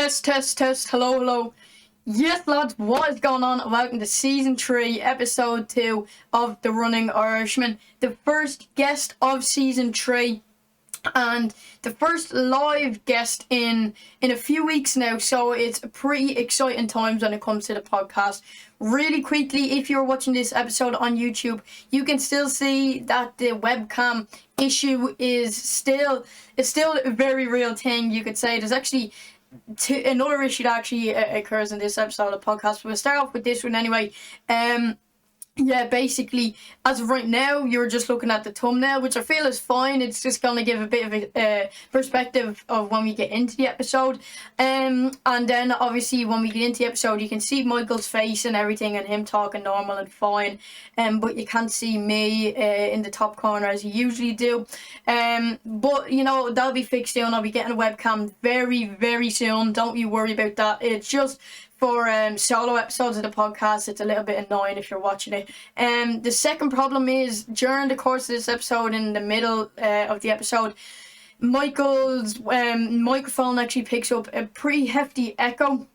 Test. Hello. Yes, lads, what is going on? Welcome to Season 3, Episode 2 of The Running Irishman. The first guest of Season 3 and the first live guest in a few weeks now, so it's pretty exciting times when it comes to the podcast. Really quickly, if you're watching this episode on YouTube, you can still see that the webcam issue is still a very real thing, you could say. There's actually another issue that actually occurs in this episode of the podcast. We'll start off with this one anyway. Basically, as of right now, you're just looking at the thumbnail, which I feel is fine. It's just going to give a bit of a perspective of when we get into the episode. And then, obviously, when we get into the episode, you can see Michael's face and everything and him talking normal and fine. But you can't see me in the top corner as you usually do. But, you know, that'll be fixed soon. I'll be getting a webcam very, very soon. Don't you worry about that. It's just for solo episodes of the podcast, it's a little bit annoying if you're watching it. The second problem is, during the course of this episode, in the middle of the episode, Michael's microphone actually picks up a pretty hefty echo.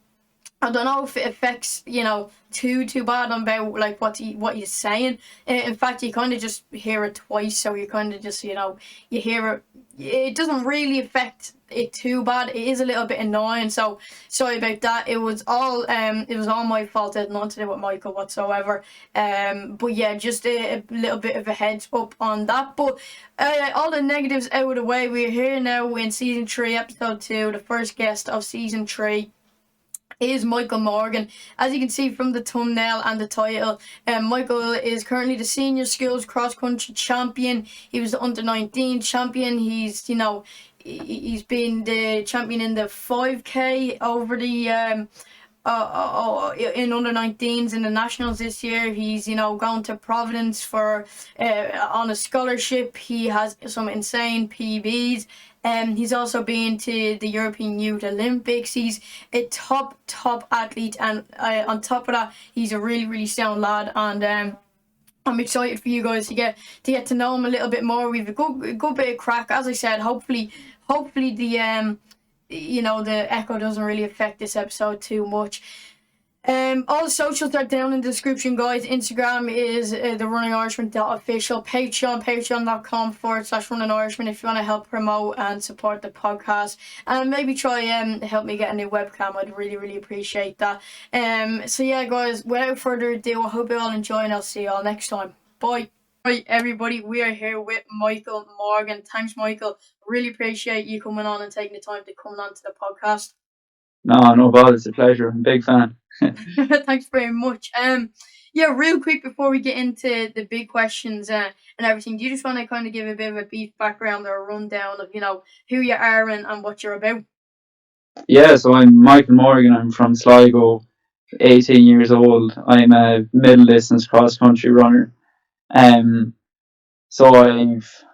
I don't know if it affects, too bad about like what he's saying. In fact, you kind of just hear it twice, so you kind of just you hear it. It doesn't really affect it too bad. It is a little bit annoying, so sorry about that. It was all my fault. It had nothing to do with Michael whatsoever. But yeah, just a little bit of a heads up on that. But all the negatives out of the way, we're here now in Season 3, Episode 2, the first guest of Season 3 is Micheal Morgan. As you can see from the thumbnail and the title, Michael is currently the senior schools cross-country champion. He was the under-19 champion. He's been the champion in the 5K over the in under-19s in the nationals this year. He's going to Providence for on a scholarship. He has some insane PBs. He's also been to the European Youth Olympics. He's a top athlete, and on top of that, he's a really sound lad. And I'm excited for you guys to get to know him a little bit more. We've a good bit of crack. As I said, hopefully the the echo doesn't really affect this episode too much. All the socials are down in the description, guys. Instagram is the Running Irishman .official. patreon.com/Running Irishman if you want to help promote and support the podcast, and maybe try help me get a new webcam. I'd really appreciate that. So yeah, guys, without further ado, I hope you all enjoy, and I'll see you all next time. Bye. Right, everybody, we are here with Micheal Morgan. Thanks, Michael. Really appreciate you coming on and taking the time to come on to the podcast. No bother. It's a pleasure. I'm a big fan. Thanks very much. Real quick before we get into the big questions and everything, do you just want to kind of give a bit of a brief background or a rundown of who you are and what you're about? Yeah, so I'm Micheal Morgan. I'm from Sligo, 18 years old. I'm a middle distance cross country runner. So I've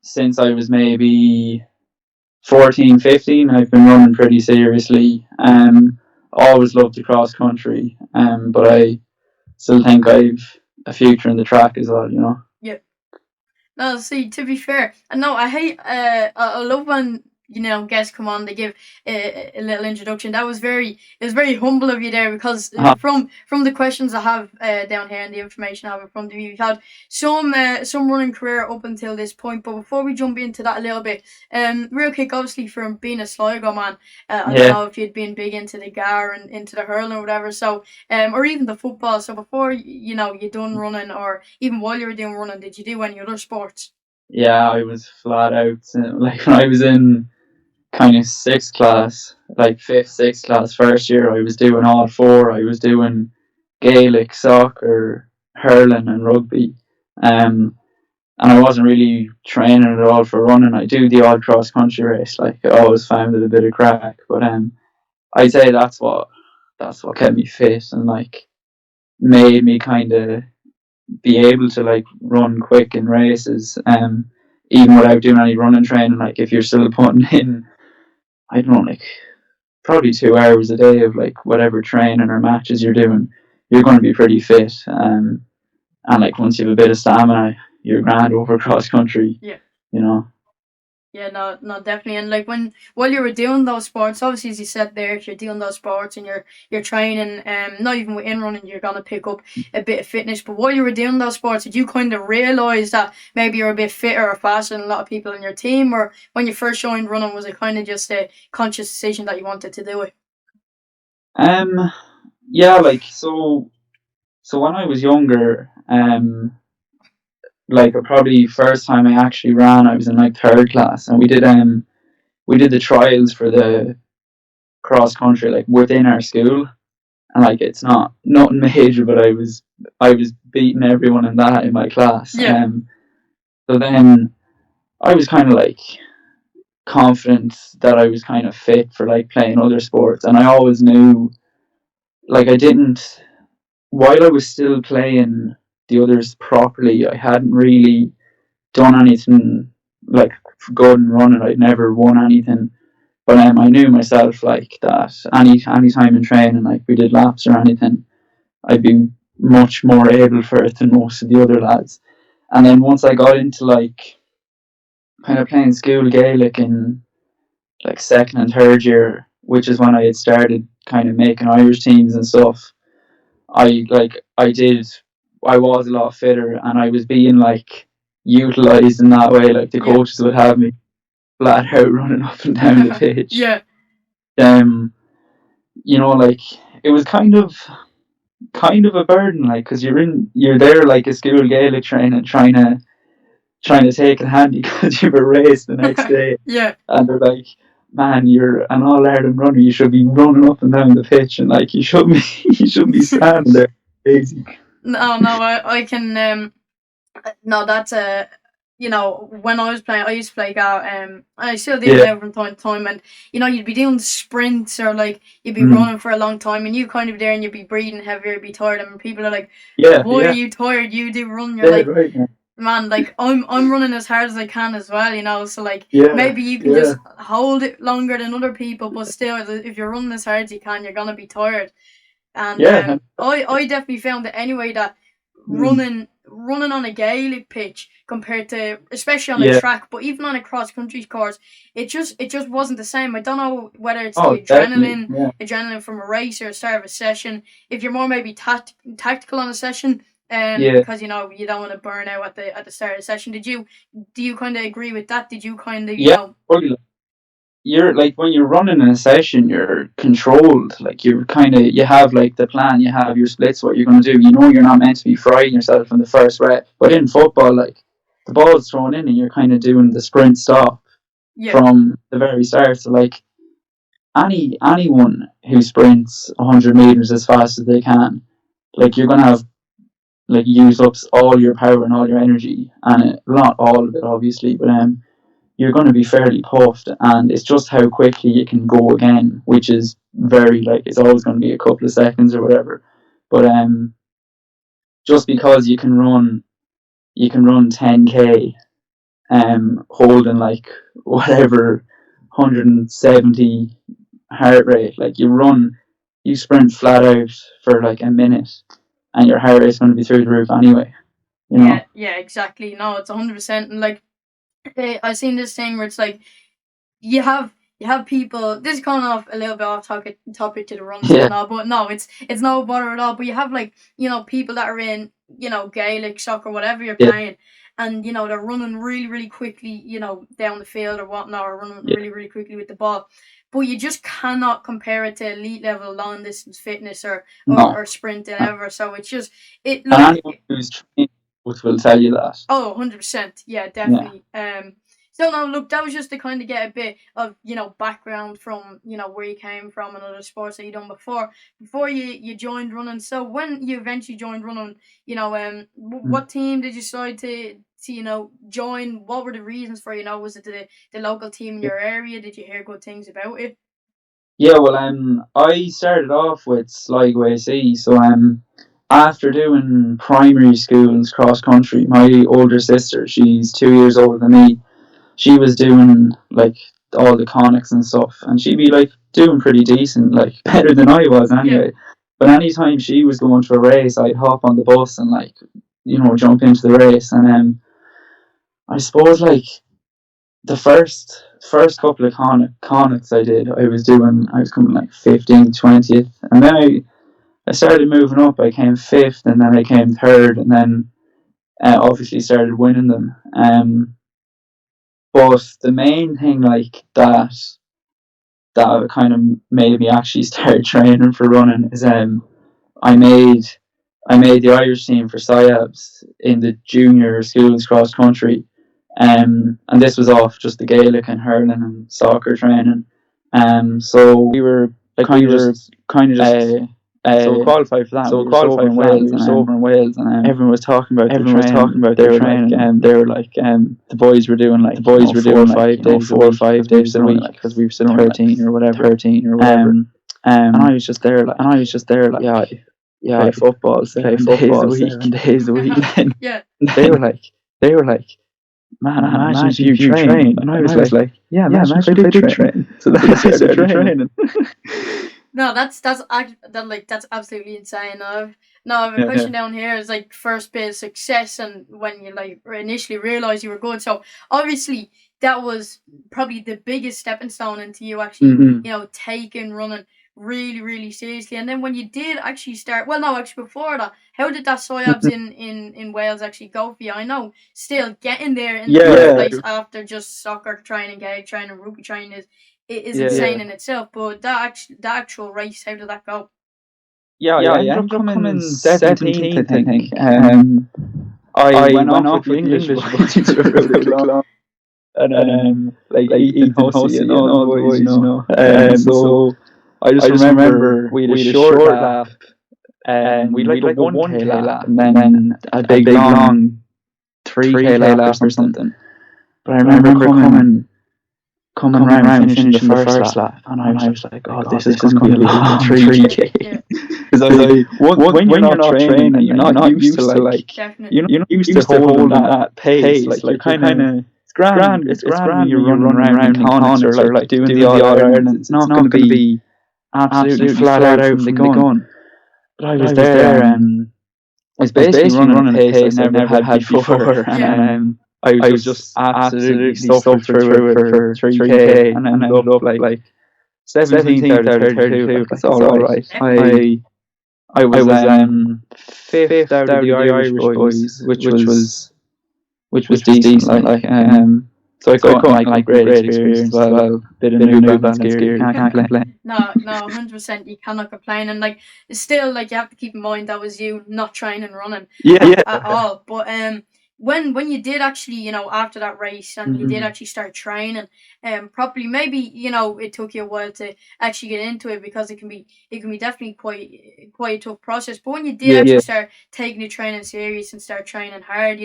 since I was maybe 14, 15, I've been running pretty seriously. Always loved the cross country, but I still think I've a future in the track as well, Yeah. No, see, to be fair, I love when guests come on, they give a little introduction. It was very humble of you there, because from the questions I have down here and the information I have in front of you, you've had some running career up until this point. But before we jump into that a little bit, real quick, obviously from being a Sligo man, I don't know if you'd been big into the GAR and into the hurling or whatever, so or even the football. So before you done running, or even while you were doing running, did you do any other sports? Yeah, I was flat out. Like when I was in kind of sixth class, like fifth, sixth class, first year, I was doing all four. I was doing Gaelic, soccer, hurling, and rugby. And I wasn't really training at all for running. I do the odd cross country race. Like, I always found it a bit of crack. But I'd say that's what kept me fit and like made me kind of be able to like run quick in races. Even without doing any running training. Like, if you're still putting in, I don't know, like probably 2 hours a day of like whatever training or matches you're doing, you're going to be pretty fit. And like once you have a bit of stamina, you're grand over cross country. Yeah. Yeah, no, definitely. And like while you were doing those sports, obviously as you said there, if you're doing those sports and you're training, not even within running, you're gonna pick up a bit of fitness. But while you were doing those sports, did you kind of realize that maybe you're a bit fitter or faster than a lot of people in your team, or when you first joined running, was it kind of just a conscious decision that you wanted to do it? Um, yeah, like so when I was younger, like probably first time I actually ran, I was in like third class, and we did the trials for the cross country like within our school, and like it's not nothing major, but I was beating everyone in that in my class. Yeah, So then I was kind of like confident that I was kind of fit for like playing other sports, and I always knew like I didn't while I was still playing the others properly, I hadn't really done anything like good and running. I'd never won anything, but I knew myself like that. Any time in training, like we did laps or anything, I'd be much more able for it than most of the other lads. And then once I got into like kind of playing school Gaelic in like second and third year, which is when I had started kind of making Irish teams and stuff. I was a lot fitter, and I was being like utilized in that way. Like the yeah, coaches would have me flat out running up and down the pitch. yeah, Um, like it was kind of a burden, like because you're there like a school Gaelic training, trying to take it handy because you have a race the next day, yeah. and they're like, "Man, you're an All-Ireland runner. You should be running up and down the pitch, and like you shouldn't be you shouldn't be standing there lazy." No, I can no, that's a when I was playing, I used to play Gal. I still do it Yeah. now from time to time, and you'd be doing sprints or like you'd be Mm. running for a long time, and you kind of there, and you'd be breathing heavier, you'd be tired, and people are like, Yeah, "Why are yeah, you tired? You do run." You're dead like, right. Yeah, "Man, like I'm running as hard as I can as well, So like yeah, maybe you can yeah, just hold it longer than other people, but still, if you're running as hard as you can, you're gonna be tired." And yeah. I definitely found it anyway that Mm. running on a Gaelic pitch compared to especially on a Yeah. track, but even on a cross country course, it just wasn't the same. I don't know whether it's Oh, the definitely. Yeah, adrenaline from a race or a start of a session. If you're more maybe tactical on a session, yeah, because you don't want to burn out at the start of the session. Do you kind of agree with that? Did you kind of yeah. Probably you're like when you're running in a session, you're controlled. Like you're kind of you have like the plan, you have your splits, what you're going to do. You know you're not meant to be frying yourself in the first rep. But in football, like the ball's thrown in, and you're kind of doing the sprint stop yeah, from the very start. So like anyone who sprints 100 meters as fast as they can, like you're gonna have like use up all your power and all your energy, and not all of it obviously, but you're going to be fairly puffed, and it's just how quickly you can go again, which is very like it's always going to be a couple of seconds or whatever. But just because you can run 10k holding like whatever 170 heart rate, like you sprint flat out for like a minute, and your heart rate's going to be through the roof anyway. You know. yeah, exactly. No, it's 100%. And like I seen this thing where it's like you have people. This is kind of a little bit off topic to the run stuff Yeah. now, but no, it's no bother at all. But you have like people that are in Gaelic soccer, whatever you're Yeah. playing, and they're running really really quickly, down the field or whatnot, or running Yeah. really really quickly with the ball. But you just cannot compare it to elite level long distance fitness No. or sprinting ever. So it's just it And like anyone who's trained will tell you that. Oh, 100%. Yeah, Yeah. definitely. So no, look, that was just to kind of get a bit of, background from, where you came from and other sports that you done before you joined running. So when you eventually joined running, Mm. what team did you decide to join? What were the reasons for, was it the local team in your area? Did you hear good things about it? Yeah, well, I started off with Sligo AC. So, after doing primary schools cross country, my older sister, she's 2 years older than me. She was doing like all the conics and stuff, and she'd be like doing pretty decent, like better than I was Yeah, anyway. But anytime she was going to a race, I'd hop on the bus and like jump into the race, and I suppose like the first couple of conics I did, I was coming like 15th, 20th, and then I started moving up. I came 5th, and then I came 3rd, and then obviously started winning them. But the main thing like that kind of made me actually start training for running is I made the Irish team for SIABs in the junior schools cross country. And this was off just the Gaelic and hurling and soccer training. So we were kind of just so we qualified for that. So we qualified for that. We were over in Wales, and everyone was talking about the training. They were like, the boys were doing like 4 or 5 days a week because we were still 13 or whatever. And I was just there like, yeah, play football 7 days a week. And Yeah. they were like, man, imagine if you train. And I was like, yeah, imagine if I did train. So that's why I started training. No, that's absolutely insane. I have a question down here. Is like first bit of success and when you like initially realized you were good. So obviously that was probably the biggest stepping stone into you actually, taking running really, really seriously. And then when you did actually start, well, no, actually before that, how did that SIABs in Wales actually go for you? I know still getting there in the first place after just soccer training, gay training, rugby training is insane in itself. But that actual race, how did that go? I ended up coming 17th, I think. I went off with the English boys throughout the club. And like Ethan Hussey and all the boys, so I just remember we had a short lap, and we like a 1K lap, and then a big long 3K lap or something. But I remember coming around and finishing the first lap, and I was like, oh, this is going to be a long 3K. Because when you're not training, you're not used to like, you're not used to holding that pace. Like you're kind of, it's grand when you're running around in conics or like doing the All-Irealnd. It's not going to be absolutely flat out from the gun. But I was there, and I was basically running a pace I never had before, and I was just absolutely suffered through it for 3K, and ended up like 17th out of 32. That's all right. I was 5th out of the Irish boys, which was decent. So I got like great experience as well. Bit of New Balance gear, can't complain. No, 100%. You cannot complain, and like still, like you have to keep in mind that was you not training and running at all. But when you did actually, after that race and you did actually start training, properly, maybe it took you a while to actually get into it because it can be definitely quite a tough process. But when you did actually start taking the training serious and start training hard,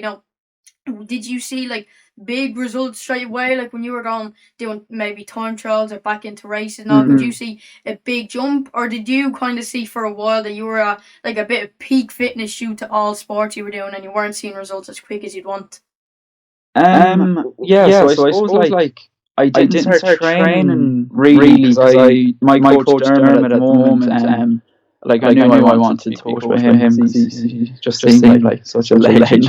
did you see like big results straight away? Like when you were doing maybe time trials or back into races now, did you see a big jump, or did you kind of see for a while that you were like a bit of peak fitness due to all sports you were doing and you weren't seeing results as quick as you'd want? So I suppose like I didn't start training really because my coach Dermot at the moment, like I knew I wanted to coach with him because he just seemed like such a legend.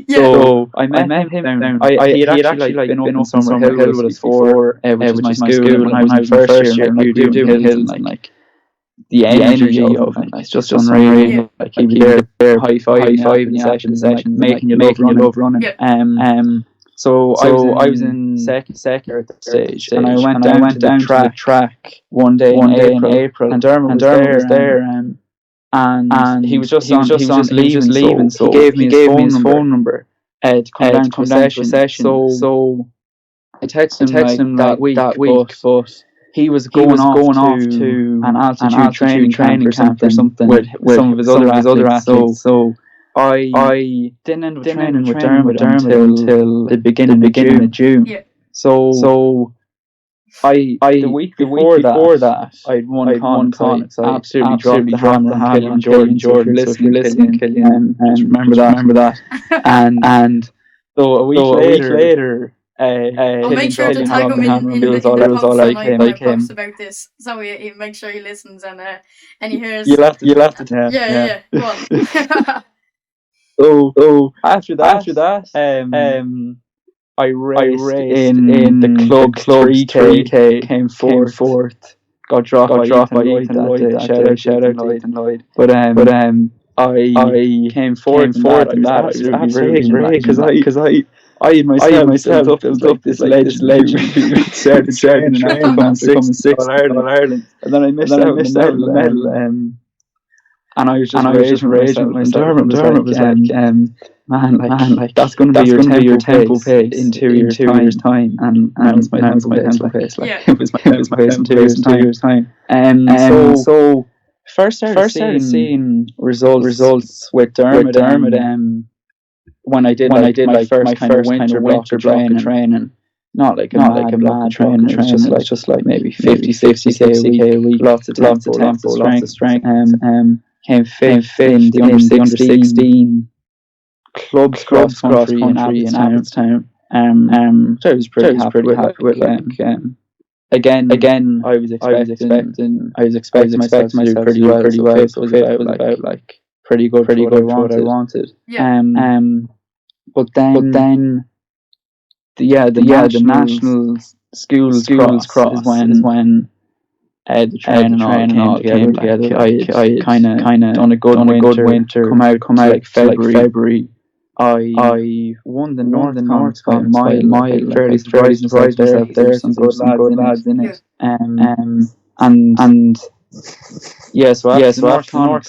So I met him down. He had actually like been up in Summerhill with us before, which was my school, and I was in first year, and we were doing hills, and like the energy of it, it's just unreal. Like he'd be there high five in the session, making you love running. So I was in second at that stage, and I went down to the track one day in April, and Dermot was there, and he was just leaving, so he gave me his phone number to come down to a session. So I texted him that week, but he was going off to an altitude training camp or something with some of his other athletes. So I didn't end up training with Dermot until the beginning of June. Yeah. So the week before that I'd won Connacht. I absolutely dropped the hammer on Jordan. So if you're listening, Killian, just remember that. and so a week later, I'll make sure to tag him in the post about this, so he make sure he listens and he hears. You'll have to tell. Yeah. Go on. So after that, I raced in the club's 3K, came fourth. Got dropped by Ethan Lloyd that day. Shout out to Ethan Lloyd. But I came fourth in that. I was absolutely raging because I myself built up this legend who started training after coming sixth in All-Ireland. And then I missed out on the medal. And I was just raging myself. And Dermot was like, man, that's going to be your tempo pace in 2 years' time. And it's my tempo pace. Like, it was my tempo pace in 2 years' time. So first started seeing results with Dermot. When I did my first kind of winter block of training. Not like a mad training. It's just like maybe 50k a week. Lots of tempo, lots of strength. Came fifth in the under 16 clubs cross country in Abbottstown. So I was pretty happy with again I was expecting myself to do pretty well. So it was about like pretty good for what I wanted. Yeah. But then the national schools cross is when the training all came together. I kind of done a good winter. Come out like February. I won the Northern by a mile. Fairly surprised myself there. Some good lads in it. And yeah, so after North Connacht,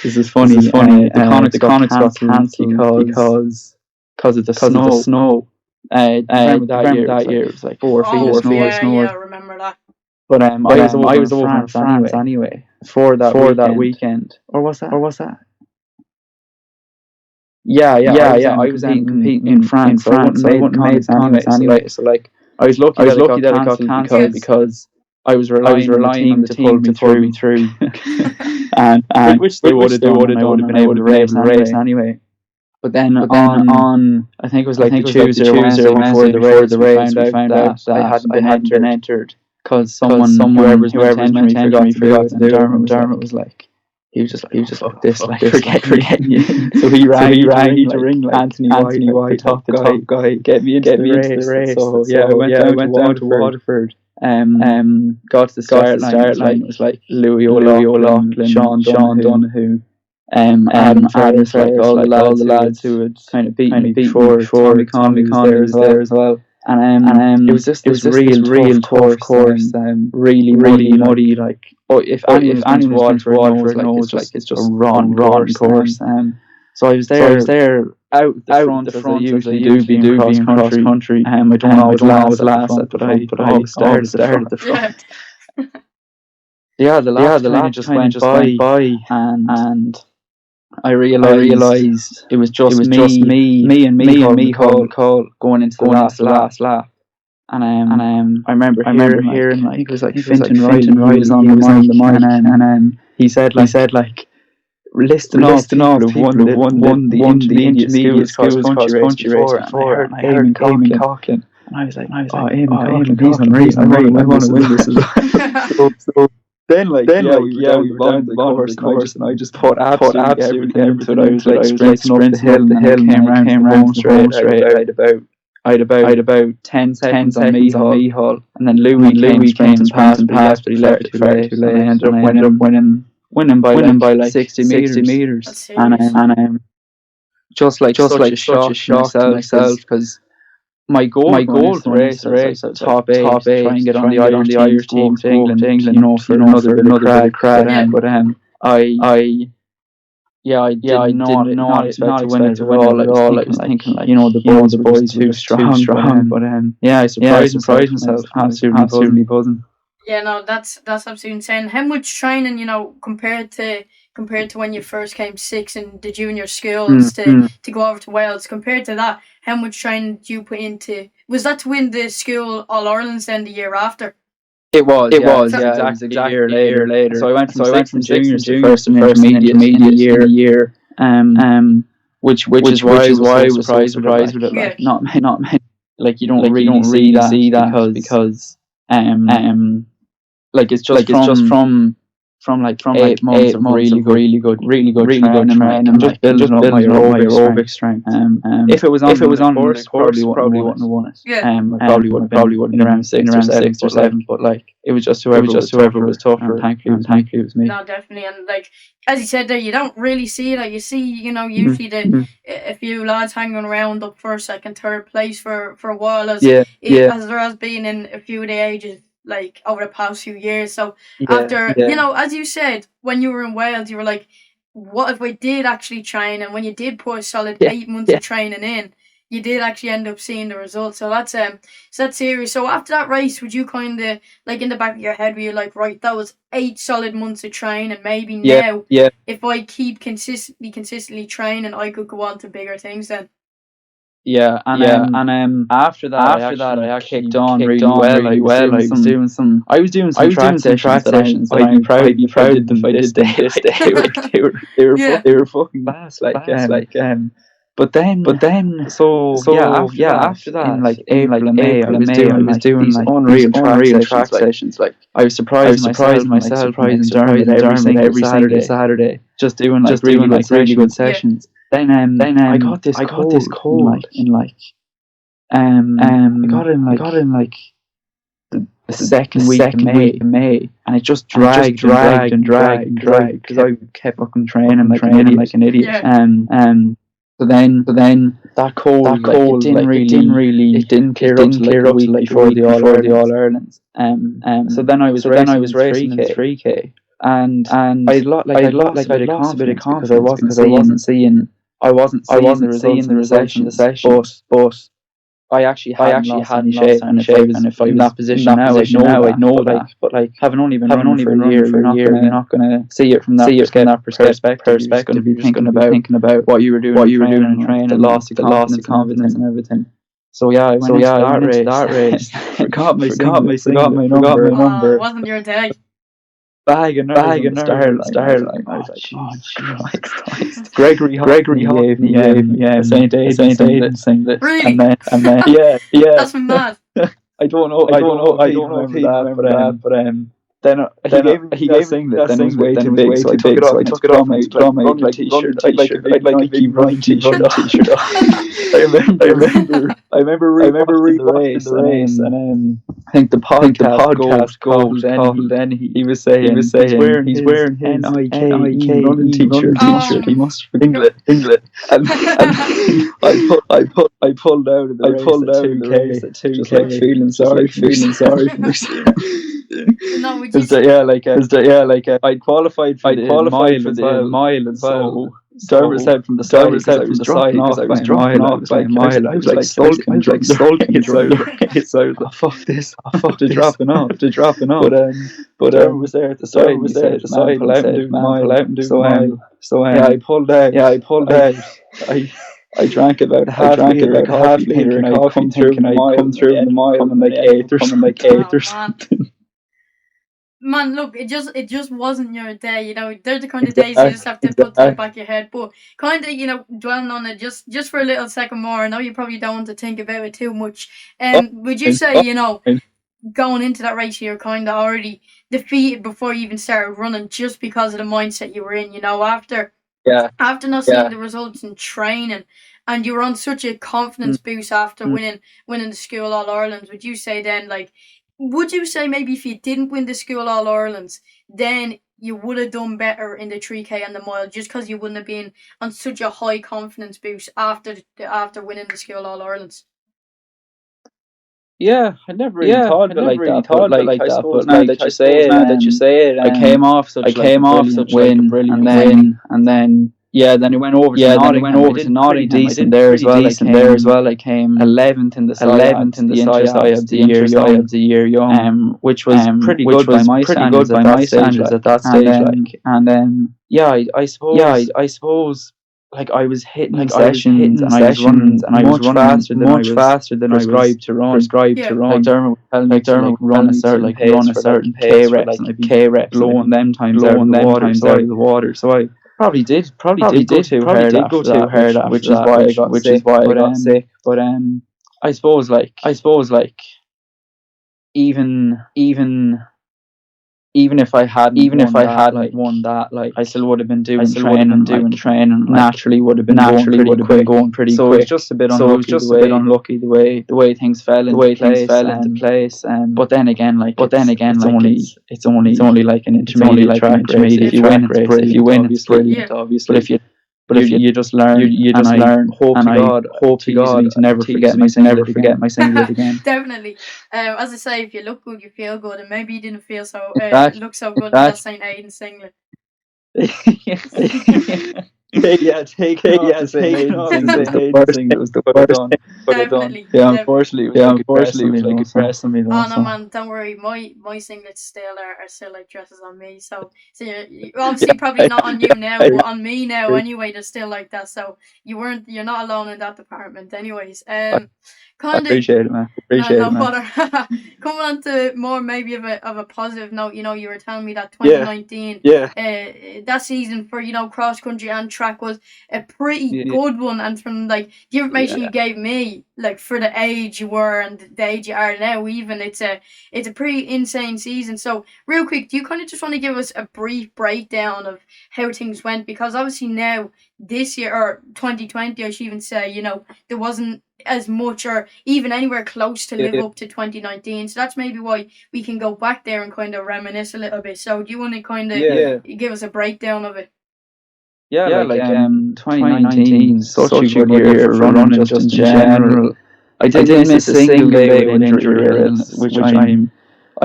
this is funny. The Connacht got cancelled because of the snow. Remember that year it was like 4 feet of snow. Yeah, I remember that. But I was over in France anyway for that weekend. Or was that? Yeah. I was competing in France. So I wouldn't made it anyway. So like I was lucky that it got cancelled because I was relying on the team to pull me through. and which they would have been able to race anyway. But then on I think it was like the Tuesday or Wednesday before the race, we found out that I hadn't been entered because whoever's mentoring me forgot to do it. And Dermot was like, he was just fuck this, forgetting you. So he rang to ring like Anthony White, top guy, get me into the race. So yeah, I went down to Waterford. Got to the start line. It was like Louis O'Loughlin, Sean Donoghue. Adam Farrell, like all the lads who had kind of beaten me before. Tommy Conley was there as well. And it was just this real tough course. Really muddy. Like, if anyone's been to Waterford knows, like it's just a rotten course. So I was there out the front as I usually do being cross country. I don't always last at the front, but I started at the front. Yeah, the lad just went by and I realised it was just me and Micheal going into the last lap. And I remember hearing like, I think it was like Fintan Riley was on the mic, and he said like listing off who've won the intermediate cross country race before, and I heard Eamon Coughlin, and I was like, oh, Eamon Coughlin, he's unreal, I want to win this as well. So Then we were down the course, and I just put absolutely everything into it. I was like sprinting up the hill, and came round straight. I had about 10 seconds on Micheal, and then Louis came and passed, but he left it far too late. I ended up winning by like 60 meters, and just like such a shock to myself because my goal to race top 8, try and get on the Irish team to England, for another bit of crack. But I did not expect to win it at all. I was thinking like, the boys were too strong. But I surprised myself, absolutely buzzing. Yeah, no, that's absolutely insane. How much training, compared to when you first came 6 in the junior schools to go over to Wales, compared to that, how much training did you put into? Was that to win the school All-Irealnd then the year after? It was exactly a year later. So I went from juniors to first and intermediate year. Which is why I was surprised with it. Like, not many, like you don't really see that because like it's just from from 8 months of really good training, and just building up my aerobic strength. If it was on the course, probably wouldn't have won it. Yeah. I probably would have been around 6 or 7, but like it was just whoever was tougher. And thankfully it was me. No, definitely, and like as you said there, you don't really see it. Like you see, usually a few lads hanging around up first, second, third place for a while, as there has been in a few of the ages, like over the past few years. So after, as you said, when you were in Wales, you were like, what if we did actually train? And when you did put a solid 8 months of training in, you did actually end up seeing the results. So that's serious. So after that race, would you kind of, like, in the back of your head, were you like, right, that was 8 solid months of training, maybe now if I keep consistently training, I could go on to bigger things then? After that, I actually kicked on really well. I was doing some track sessions that I'd be proud of them this day. They were fucking class. But then, after that, in like April and May, I was doing these unreal track sessions. Like I was surprising myself, surprising Dermot every Saturday, just doing really good sessions. Then I got this cold in the second week of May, and it just dragged because I kept fucking training like an idiot. So then that cold, it didn't clear up to the week before the All-Irealnd. So then I was racing in 3K, and I lost a bit of confidence because I wasn't seeing the results from the sessions, but I actually hadn't shape, and if I was in that position now, I'd know that. But like, having only been running for a year, you're not gonna see it from that perspective. You're just gonna be thinking about what you were doing in training, the loss of confidence and everything. So I went into that race. forgot my number. Oh, it wasn't your day. Bag of nerves on the start line. I was like, Christ. Gregory gave me St. Aidan's singlet. Really? And then That's mad. I don't know if he remember that, but then he gave me singlet. Then it was way too big, so I took it off. I took it off. I put my like t-shirt. I'd like a big running t-shirt. I remember reading the race, and I think the podcast called. Then he was saying he's wearing his NIKE running t-shirt. He must have England. And I pulled out of the race at 2K, just like feeling sorry for myself. No, I'd qualified for the mile, and so Dermot said from the side, because I was dropping off by a mile. I was like sulking. So I was like, fuck this, after dropping off. But Dermot was there at the side. Pull out and do the mile. So I pulled out. I drank about half liter of coffee, and I come through the mile and like 8th or something. Man, look, it just wasn't your day, They're the kind of days you just have to put to the back of your head. But kind of, dwelling on it just for a little second more. I know you probably don't want to think about it too much. Would you say, going into that race, you're kind of already defeated before you even started running, just because of the mindset you were in, after not seeing the results in training, and you were on such a confidence boost after winning the school All-Ireland? Would you say then, like, maybe if you didn't win the school All-Irelands, then you would have done better in the 3K and the mile, just because you wouldn't have been on such a high confidence boost after winning the school All-Irelands? Yeah, I never really thought of it like that. But now that you say it, I came off such a brilliant win, and then it went over to Nottingham. Decent there as well. I came 11th in the SIA of the year young, which was pretty good by my standards at that stage. I suppose. Like I was hitting sessions, and I was running much faster than I was prescribed to run. Like Dermot would tell me, run a certain K reps, and I'd be blowing them times out of the water. So I probably did go too hard after that, which is why I got sick. But I suppose like even even if I hadn't won that, like I still would have been doing training, naturally would have been going pretty quick. So it was just a bit unlucky the way things fell into place. But then again, it's only like an intermediate track race. If you win, it's brilliant, obviously. But if you just learn, Hope to God, to never forget my singlet again. Definitely. As I say, if you look good, you feel good, and maybe you didn't feel so look so good in that St. Aidan singlet. Taking off the worst thing that was the worst Definitely. Yeah, unfortunately, it was like a press on me. Oh no, man, don't worry. My singlets still are still like dresses on me. So you're obviously probably not on you now, but on me now anyway. They're still like that. So you're not alone in that department. Anyways, appreciate it, man. Coming on to more maybe of a positive note, you were telling me that 2019, that season for cross country and track was a pretty good one, and from like the information you gave me, like for the age you were and the age you are now, even it's a pretty insane season. So real quick, do you kind of just want to give us a brief breakdown of how things went? Because obviously now this year, or 2020 I should even say, there wasn't as much or even anywhere close to live up to 2019, so that's maybe why we can go back there and kind of reminisce a little bit. So do you want to kind of give us a breakdown of it? 2019, such a good year for running just in general. I didn't miss a single day with injury or illness, which I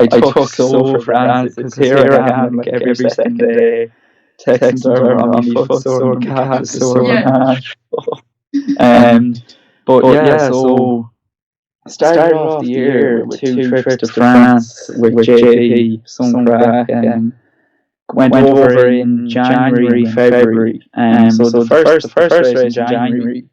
took so for granted, because here I am like every second day texting her on my foot sore, calf sore, so started off the year with 2 trips to France with JP, some crack, went over in January and February. So the first race in January,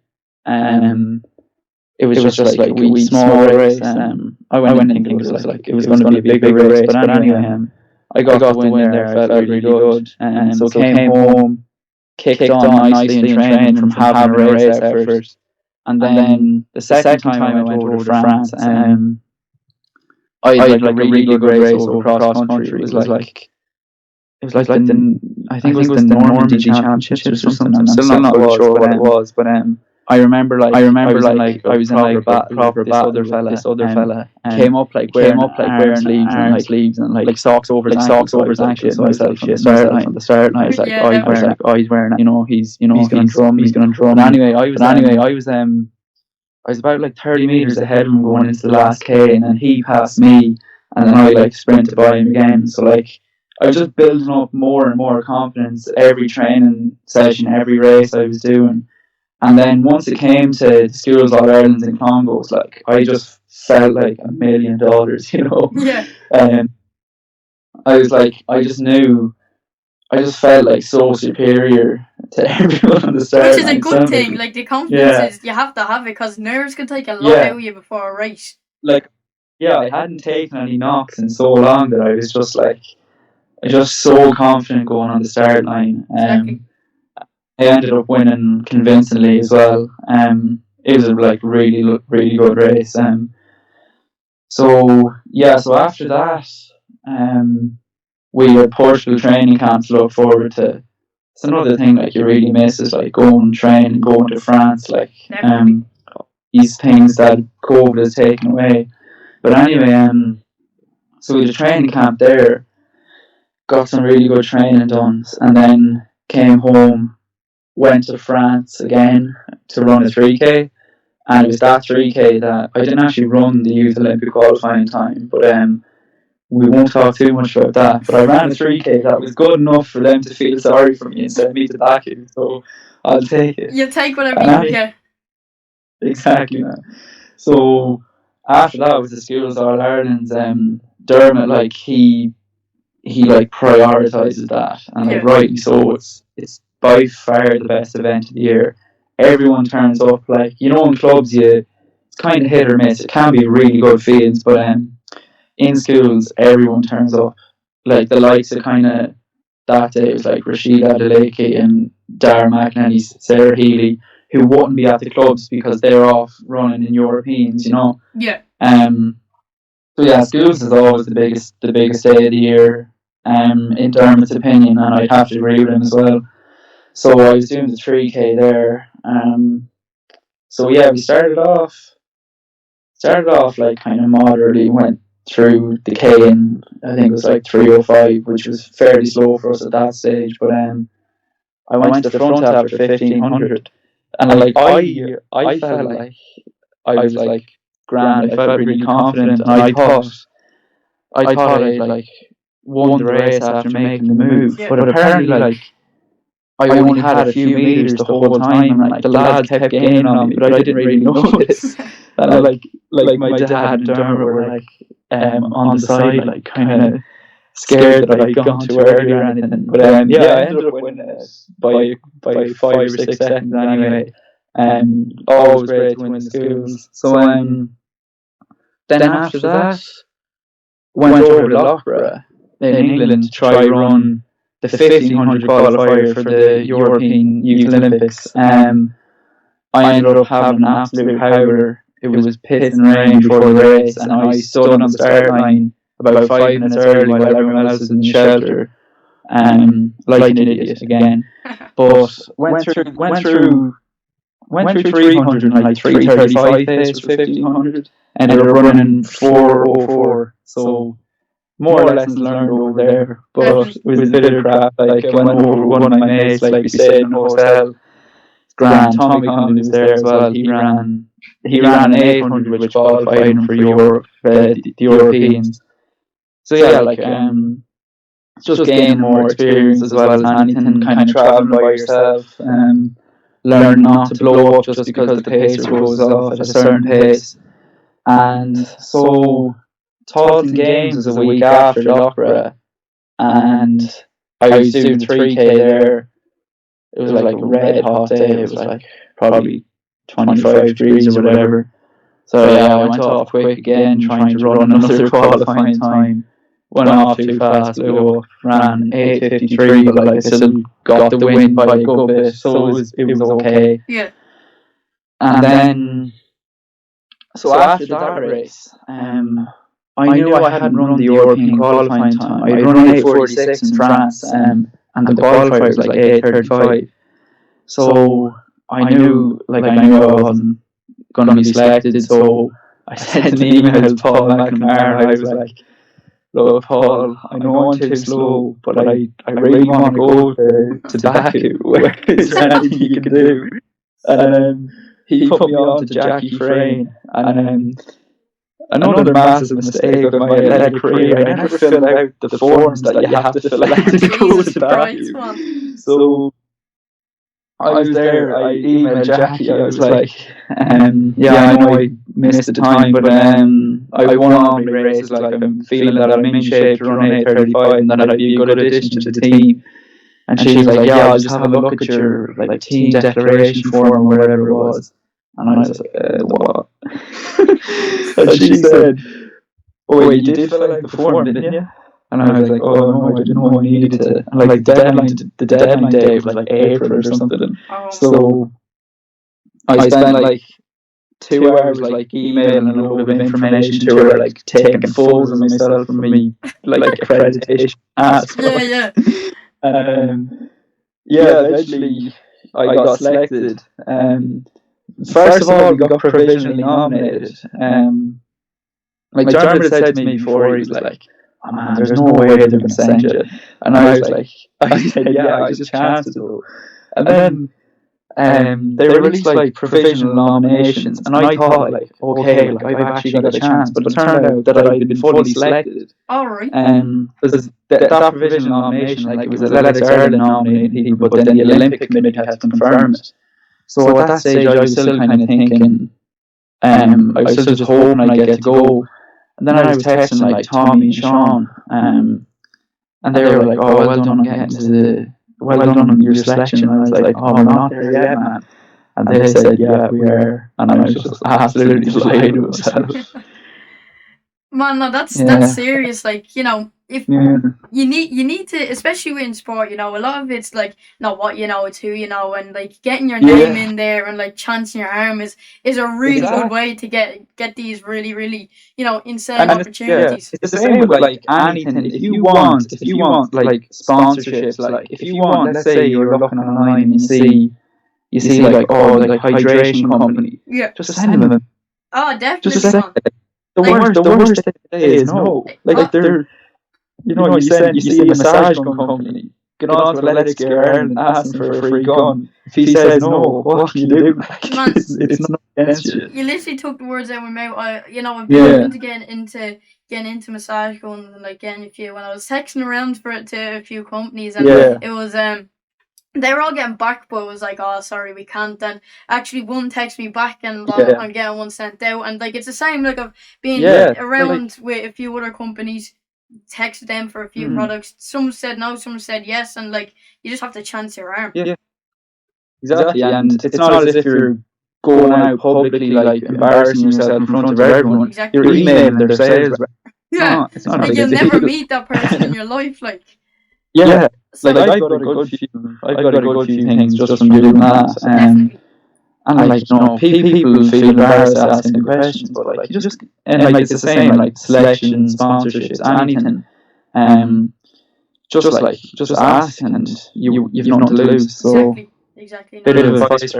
it was just like a wee small race. I went thinking it was going to be a bigger race, but anyway, I got the win there. I felt really good, so came home, kicked on nicely in training from having a race effort. And then the second time I went over to France, I had like a really good race over cross country. It was like I think it was the Normandy Championships or something. I'm still not really sure what it was, but I remember I was in like a proper battle with this other fella, came up like wearing sleeves and like socks over his ankles, so I was like from the start, and I was like, he's wearing it, he's gonna drum. But anyway, I was about like 30 meters ahead of him going into the last K, and then he passed me, and then I like sprinted by him again. So like I was just building up more and more confidence every training session, every race I was doing. And then once it came to the schools All-Ireland in Congo, it was like I just felt like $1 million, Yeah. I was like, I just felt like so superior to everyone on the start. Which is a good thing. Like the confidence is, you have to have it, because nerves can take a lot out of you before a race. Like, I hadn't taken any knocks in so long that I was just like, so confident going on the start line. Exactly. I ended up winning convincingly as well. It was a like really good race. So after that, we had Portugal training camp to look forward to. It's another thing like you really miss, is like going and train, going to France, like these things that COVID has taken away. But anyway, so we had a training camp there, got some really good training done, and then came home, went to France again to run a 3K, and it was that 3K that I didn't actually run the Youth Olympic qualifying time, but we won't talk too much about that. But I ran a 3K that was good enough for them to feel sorry for me and send me to back it, so I'll take it. You'll take whatever you can get. Exactly, man. So after that was the schools All-Ireland. Dermot, like he like prioritises that, and like rightly so. It's by far the best event of the year. Everyone turns up. Like, in clubs, it's kind of hit or miss. It can be really good feelings, but in schools, everyone turns up. Like the likes of kind of that day, it was like Rashid Adeleke and Dara McNally, Sarah Healy, who wouldn't be at the clubs because they're off running in Europeans, Yeah. So schools is always the biggest day of the year. in Dermot's opinion, and I'd have to agree with him as well. So I was doing the 3K there. So yeah, we started off like kind of moderately, went through the K in, I think it was like 3:05, which was fairly slow for us at that stage. But I went to the front after 1500, and like I felt like I was like grand. I felt really confident, and I thought I'd like won the race after making the move. Yeah. But apparently, like, I only had a few meters the whole time, and like the lads kept gaining on me, but I didn't really notice. And like my dad and Dermot were like on the side, like kind of scared that I'd gone too early or anything. But yeah, I ended up winning it by 5 or 6 seconds anyway. Always great to win the schools. So then after that, went over to Loughborough in England to try run the 1500 qualifier for the European Youth Olympics. I ended up having an absolute howler. It was pissing rain before the race, and I stood on the start line about 5 minutes early while everyone else was in the shelter, like an idiot again. But went through 300 and like 3:35 pace for 1500. Ended up running 4:04. So more lessons learned over there, but it was a bit of crap. Like I went over one of my mates, like we stayed in a hotel. Grand Tommy Conley was there as well. He ran an 800, which qualified him for Europe, the Europeans. So yeah, like it's just gaining more experience as well as anything. Kind of traveling by yourself, learn not to blow up just because the pacer goes off at a certain pace. And so Taunton Games was a week after Loughborough, and I was doing 3K there. It was like a red hot day. It was like probably 25 degrees or whatever. So yeah, I went off quick again, trying to run another qualifying time. Went off too fast, blew up, ran 8:53, but like I still got the win by a good bit, so it was okay. Yeah. And then, so after that race, I knew I hadn't run the European qualifying time. I had run 8:46 in France, and the qualifier was like 8:35. So I knew I wasn't going to be selected. So I sent an email to Paul McNamara, and I was like, "Look, Paul, I know I'm too slow, but I really want to go there to back it. Is there anything you can do?" And he put me on to Jackie Frayne, and another massive mistake of my athletic career, I never filled out the forms that you have to fill out to go to back you. So I was there, I emailed Jackie, I was like, yeah, I know I missed the time, but I won all my races, like I'm feeling that I'm in shape to run 8:35 and that I'd be a good addition to the team. And she was like, yeah, I'll just have a look at your like team declaration form or whatever it was. And I was like, what? And she said, "Oh wait, you did fill out the form, didn't you?" And I was like, "Oh no, I didn't know I needed to." And like the deadline day was like April or something. So I spent like 2 hours like emailing a load of information to her, like taking photos of myself from me like accreditation. Yeah. Yeah, eventually I got selected. First of all, we got provisionally nominated. Like Dermot had said to me before, he was like, "Oh man, there's no way they're going to send you." And I was like, I said, "Yeah, I just chanced it though." And then they released like provisional nominations, and I thought like, okay, like I've actually got a chance. But it turned out that I'd been fully selected. Alright. Because that provisional nomination, like it was Athletics Ireland nominating people, but then the Olympic Committee had to confirm it. So at that stage, I was still kind of thinking, I was still just hoping I'd get to go. And then I was texting like Tommy and Sean, and they were like, "Oh, well done on getting to well done on your selection." And I was like, "Oh, we're not there yet, man." And they said, "Yeah, we are." And I was just absolutely delighted with myself. Man, no, that's serious. Like, if Yeah. you need to, especially in sport, you know, a lot of it's like not what you know, it's who you know, and like getting your name in there and like chancing your arm is a really good way to get these really, you know, insane opportunities. It's the same with like anything. If you want like sponsorships, like if you want, let's say you're looking online and you see like like hydration company, Yeah. just send them. Oh, definitely. Just send the worst thing to say is no. Like they're, you know, you see a massage gun company get on to a Let's Get Ireland, ask him for a free gun. If he says no, what can you do? Like, Man, it's not against you. You literally took the words out of my mouth. You know, I've been looking to getting into massage guns and like getting a few. When I was texting around to a few companies, and it was they were all getting back, but it was like, oh, sorry, we can't. And actually, one texted me back, and I'm getting one sent out. And like, it's the same. Like, of being around with a few other companies, texted them for a few products. Some said no, some said yes, and like, you just have to chance your arm. Yeah, exactly. And it's not as if you're going out publicly, like embarrassing yourself in front of everyone. Exactly. You're emailing their sales rep. Yeah, it's not like you'll never meet that person in your life. Like, so like I've got a good few things just from doing that. And like, you know, people feel embarrassed asking the questions, but like you just, and like it's the same like selection, sponsorships, anything. Just ask, and you've nothing to lose. So exactly. Bit of advice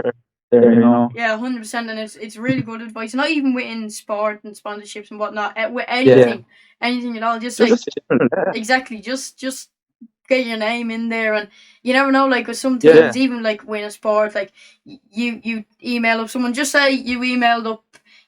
there, you know. Yeah, 100%, and it's really good advice. Not even within sport and sponsorships and whatnot. With anything at all. Just like exactly, just get your name in there, and you never know. Like with some things, even like when a sport, like you email up someone. Just say you emailed up.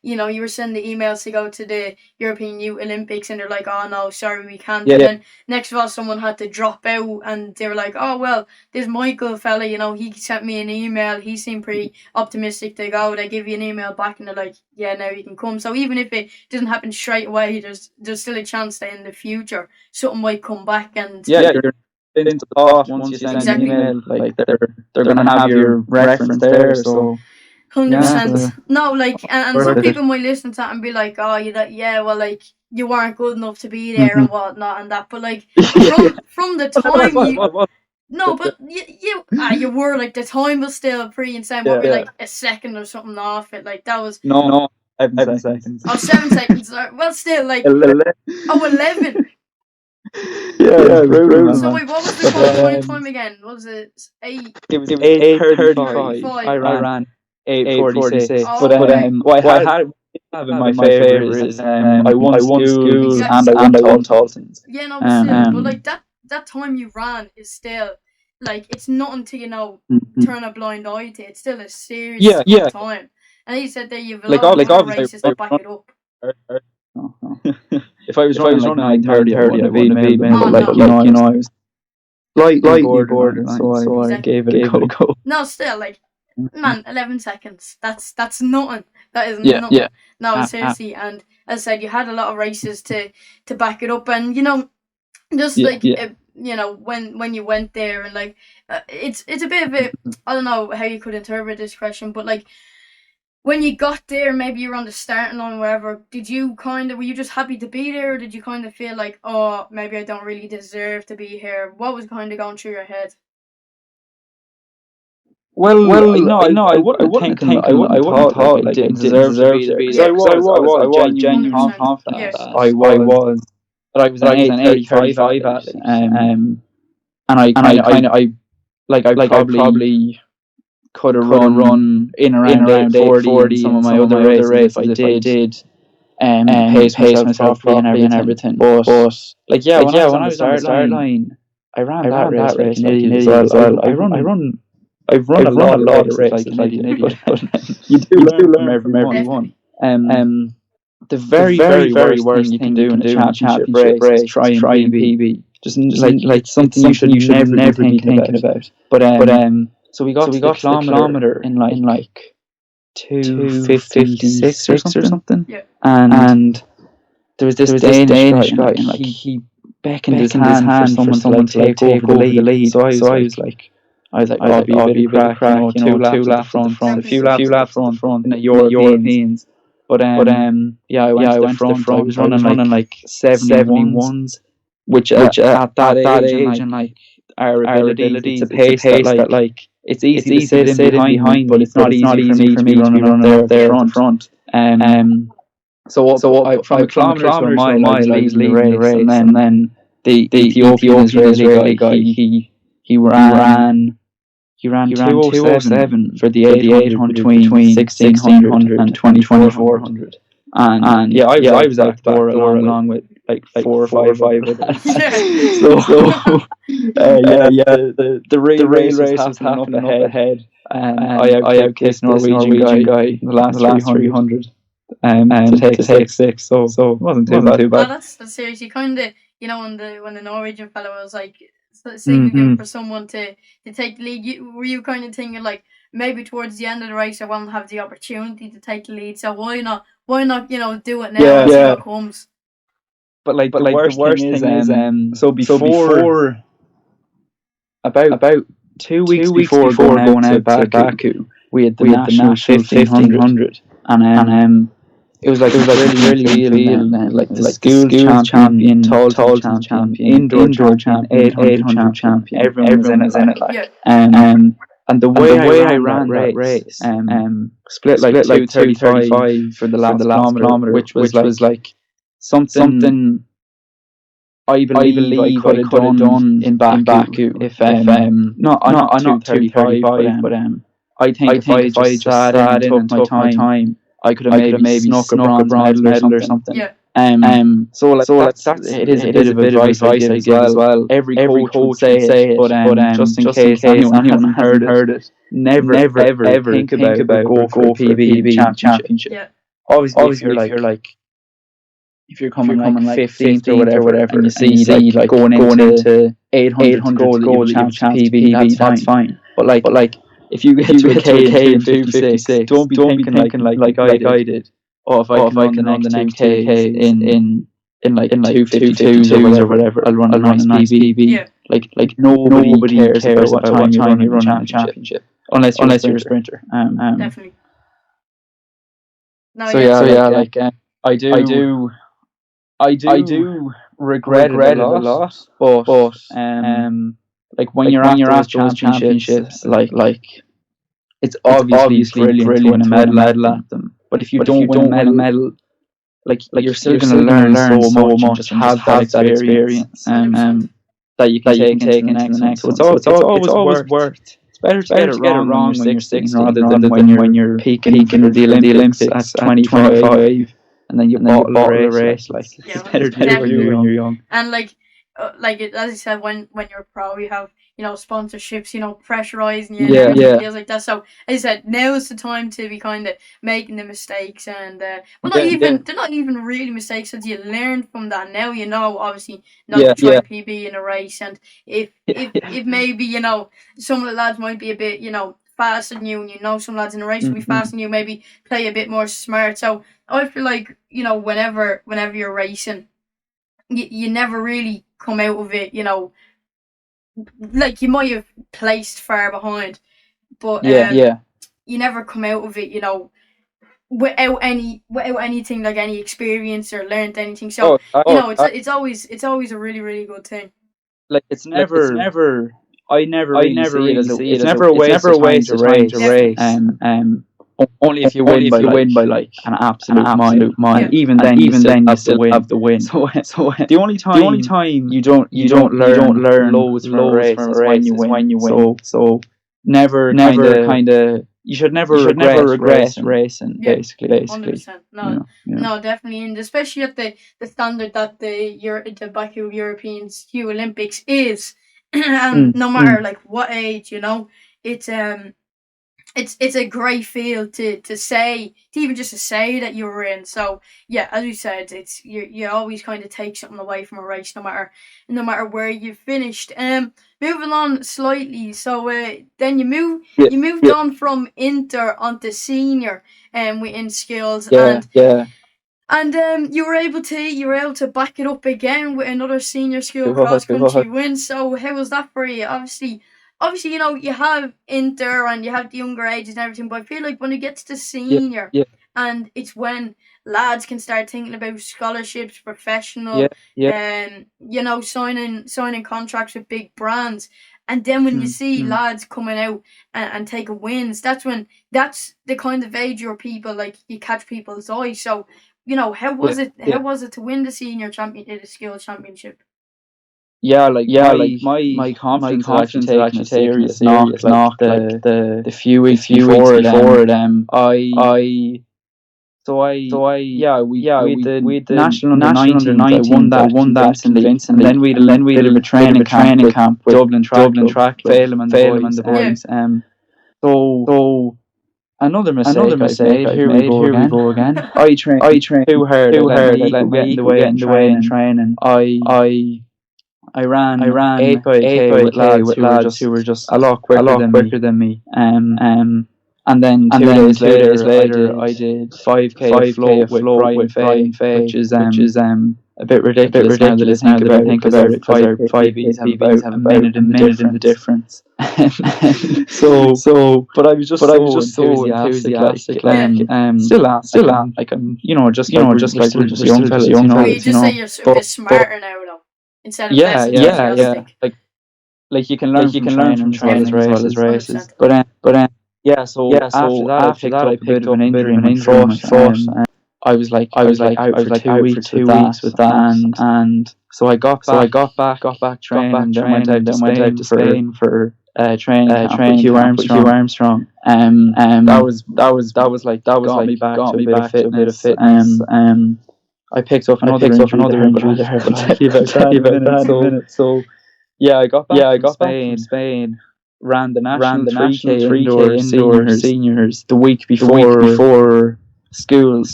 You know, you were sending emails to go to the European Youth Olympics, and they're like, "Oh no, sorry, we can't." And then next of all, someone had to drop out, and they were like, "Oh well, this Michael fella, you know, he sent me an email. He seemed pretty optimistic to go." They give you an email back, and they're like, "Yeah, now you can come." So even if it doesn't happen straight away, there's still a chance that in the future something might come back. And you're into the pot once you send an email. Like they're gonna have your reference there. So. 100%. No, like, and some people might listen to that and be like, "Oh, well, like, you weren't good enough to be there and whatnot and that." But like, from the time but you were like, the time was still pretty insane. What were like a second or something off it? Like that was 7 seconds. Oh, 7 seconds. Well, still like 11. Oh, 11. Brutal, so wait, what was the qualifying time again? What was it 8? It was 8:35. I ran 8:46. But what I have in my favour is I won school and I won Tolton's. Yeah, no, but still, but like that time you ran is still like, it's nothing to, you know, turn a blind eye to. It's still a serious time. And you said that you've a lot of races that back it up. If I was running like 9:30, I would have been but like, you know, I was slightly borderline, so I gave it a go. No, still, like, man, 11 seconds. That's nothing. That is nothing. Yeah. No, seriously. And as I said, you had a lot of races to back it up, and you know, just you know, when you went there, and like, it's a bit of a, I don't know how you could interpret this question, but like, when you got there, maybe you were on the starting line, wherever. Were you just happy to be there, or did you kind of feel like, oh, maybe I don't really deserve to be here? What was kind of going through your head? Well, no, I wouldn't thought like didn't deserve to be there. Because I was genuinely confident that I was. But I was an 8:35 athlete, and I probably could have run in around 8:40 in some of my other races if I did pace myself properly and everything. But like when I was on the start line, I ran that race like an idiot as well. I've run a lot of races like an idiot, but you do learn from every one. The very worst thing you can do in a championship race is try and PB. Just like something you should never be thinking about. But so we got to the kilometer in like 2:56 or something. Yeah. And there was this Danish guy, and like he beckoned his hand for someone to take over the lead. So I was like, I'll be a bit of crack, you know, two laps front, a few laps front in the Europeans. But I went to the front. I was running like 71s, which at that age and like our abilities, it's a pace that like it's easy to sit in behind, but it's not easy for me to be running up there at the front. So from a kilometre to a mile, I was leading the race, and then the Ethiopian Israeli guy, he ran 2:07 for the 800 between 1600 and 2400. And yeah, I was out the door along with like 4 or 5 other lads. So the real race was happening up ahead. I outpaced Norwegian guy in the last 300 to take six. So it wasn't too bad. Oh, that's seriously kind of, you know, when the Norwegian fellow was like signaling for someone to take the lead, were you kind of thinking like maybe towards the end of the race I won't have the opportunity to take the lead, so why not you know do it now and see what comes? But the worst thing is so before about 2 weeks before going out to Baku, we had the national 1500, and it was like really feeling like the school champion, tall champion, indoor champion, 800 champion. Everyone was in it like. And the way I ran that race, split like 2:35 for the last kilometre, which was like something I believe I could have done in Baku if not 2:35, but I think if I just sat in and took my time, I could have maybe snuck a bronze medal or something. Yeah. So that's it is a bit of advice I give as well. Every coach would say it, but just in case anyone hasn't heard it, never ever think about go for a PB championship. Yeah. Obviously, if you're coming like 15th or whatever, and you see like going into 800 goal PB, that's fine. But like if you get to a K in 256, don't be thinking like I did. Oh, if I can run the next 2Ks in like 252s or whatever, I'll run a nice PB. Yeah. Like nobody cares about what time you run a championship, unless you're a sprinter. Definitely. No, So like I do regret it a lot, but like when you're at those championships, like it's obviously brilliant to win a medal at them. But if you don't win a medal, like you're still going to learn so much, just have that experience, that you can take into the next one. So it's always worth. It's better to get it wrong when you're 16 rather than when you're peaking for the Olympics at 25. And then you bottle a race. Like it's better to do it when you're young. And like as I said, when you're pro, you have sponsorships, pressurizing you, and deals like that. So as I said, now is the time to be kind of making the mistakes, and they're not even really mistakes, because you learn from that. Now obviously not to try PB in a race, and if maybe some of the lads might be a bit faster than you, and some lads in the race will be faster than you, maybe play a bit more smart. So I feel like whenever you're racing, you never really come out of it, like you might have placed far behind, but you never come out of it, without anything like any experience or learned anything. So it's always a really, really good thing. Like it's never I never really see it. It's never a waste of time to race. Only if you win by like an absolute mile. Even then you still have the win. So the only time you don't learn loads from a race is when you win. So never kind of you should never regret racing. Basically. 100%. No, definitely, and especially at the standard that the Baku European Youth Olympics is, and no matter like what age, it's a great field to say, to even just to say that you were in. So yeah, as we said, it's you always kind of take something away from a race, no matter where you finished. Moving on slightly, so then you moved on from inter onto senior, within skills, and you were able to back it up again with another senior school cross country win. So how was that for you? Obviously, you have inter and you have the younger ages and everything, but I feel like when it gets to senior, and it's when lads can start thinking about scholarships, professional, signing contracts with big brands. And then when you see lads coming out and taking wins, that's the kind of age your people, like, you catch people's eyes. So, how was it to win the senior the school championship? My confidence had actually taken a serious knock, like the few weeks before it. We had the national under 19s. I won that convincingly, and then we had a training camp with Dublin Track, Phelim and the boys. So another mistake I made. Here we go again. I trained too hard. I let my ego get in the way in training. I ran 8 by with lads who were just a lot quicker than me. And then 2 days later, I did 5K float with Brian Fay, which is a bit ridiculous now that I think about it, because our 5Bs have about a minute in the difference. But I was just so enthusiastic. Still am. Like, I'm, just we're just young fellas. You just say you're a bit smarter now, though, instead of less enthusiastic. Like you can learn from training as well as races. So after that, I picked up a bit of an injury in my foot. I was out for 2 weeks with that, and so I got back training, then went out to Spain for training camp with Hugh Armstrong. That was got me back to a bit of fitness. I picked up another injury there, but I'll tell you about that in a minute. So yeah, I got back from Spain. Ran the national 3K indoor seniors the week before school.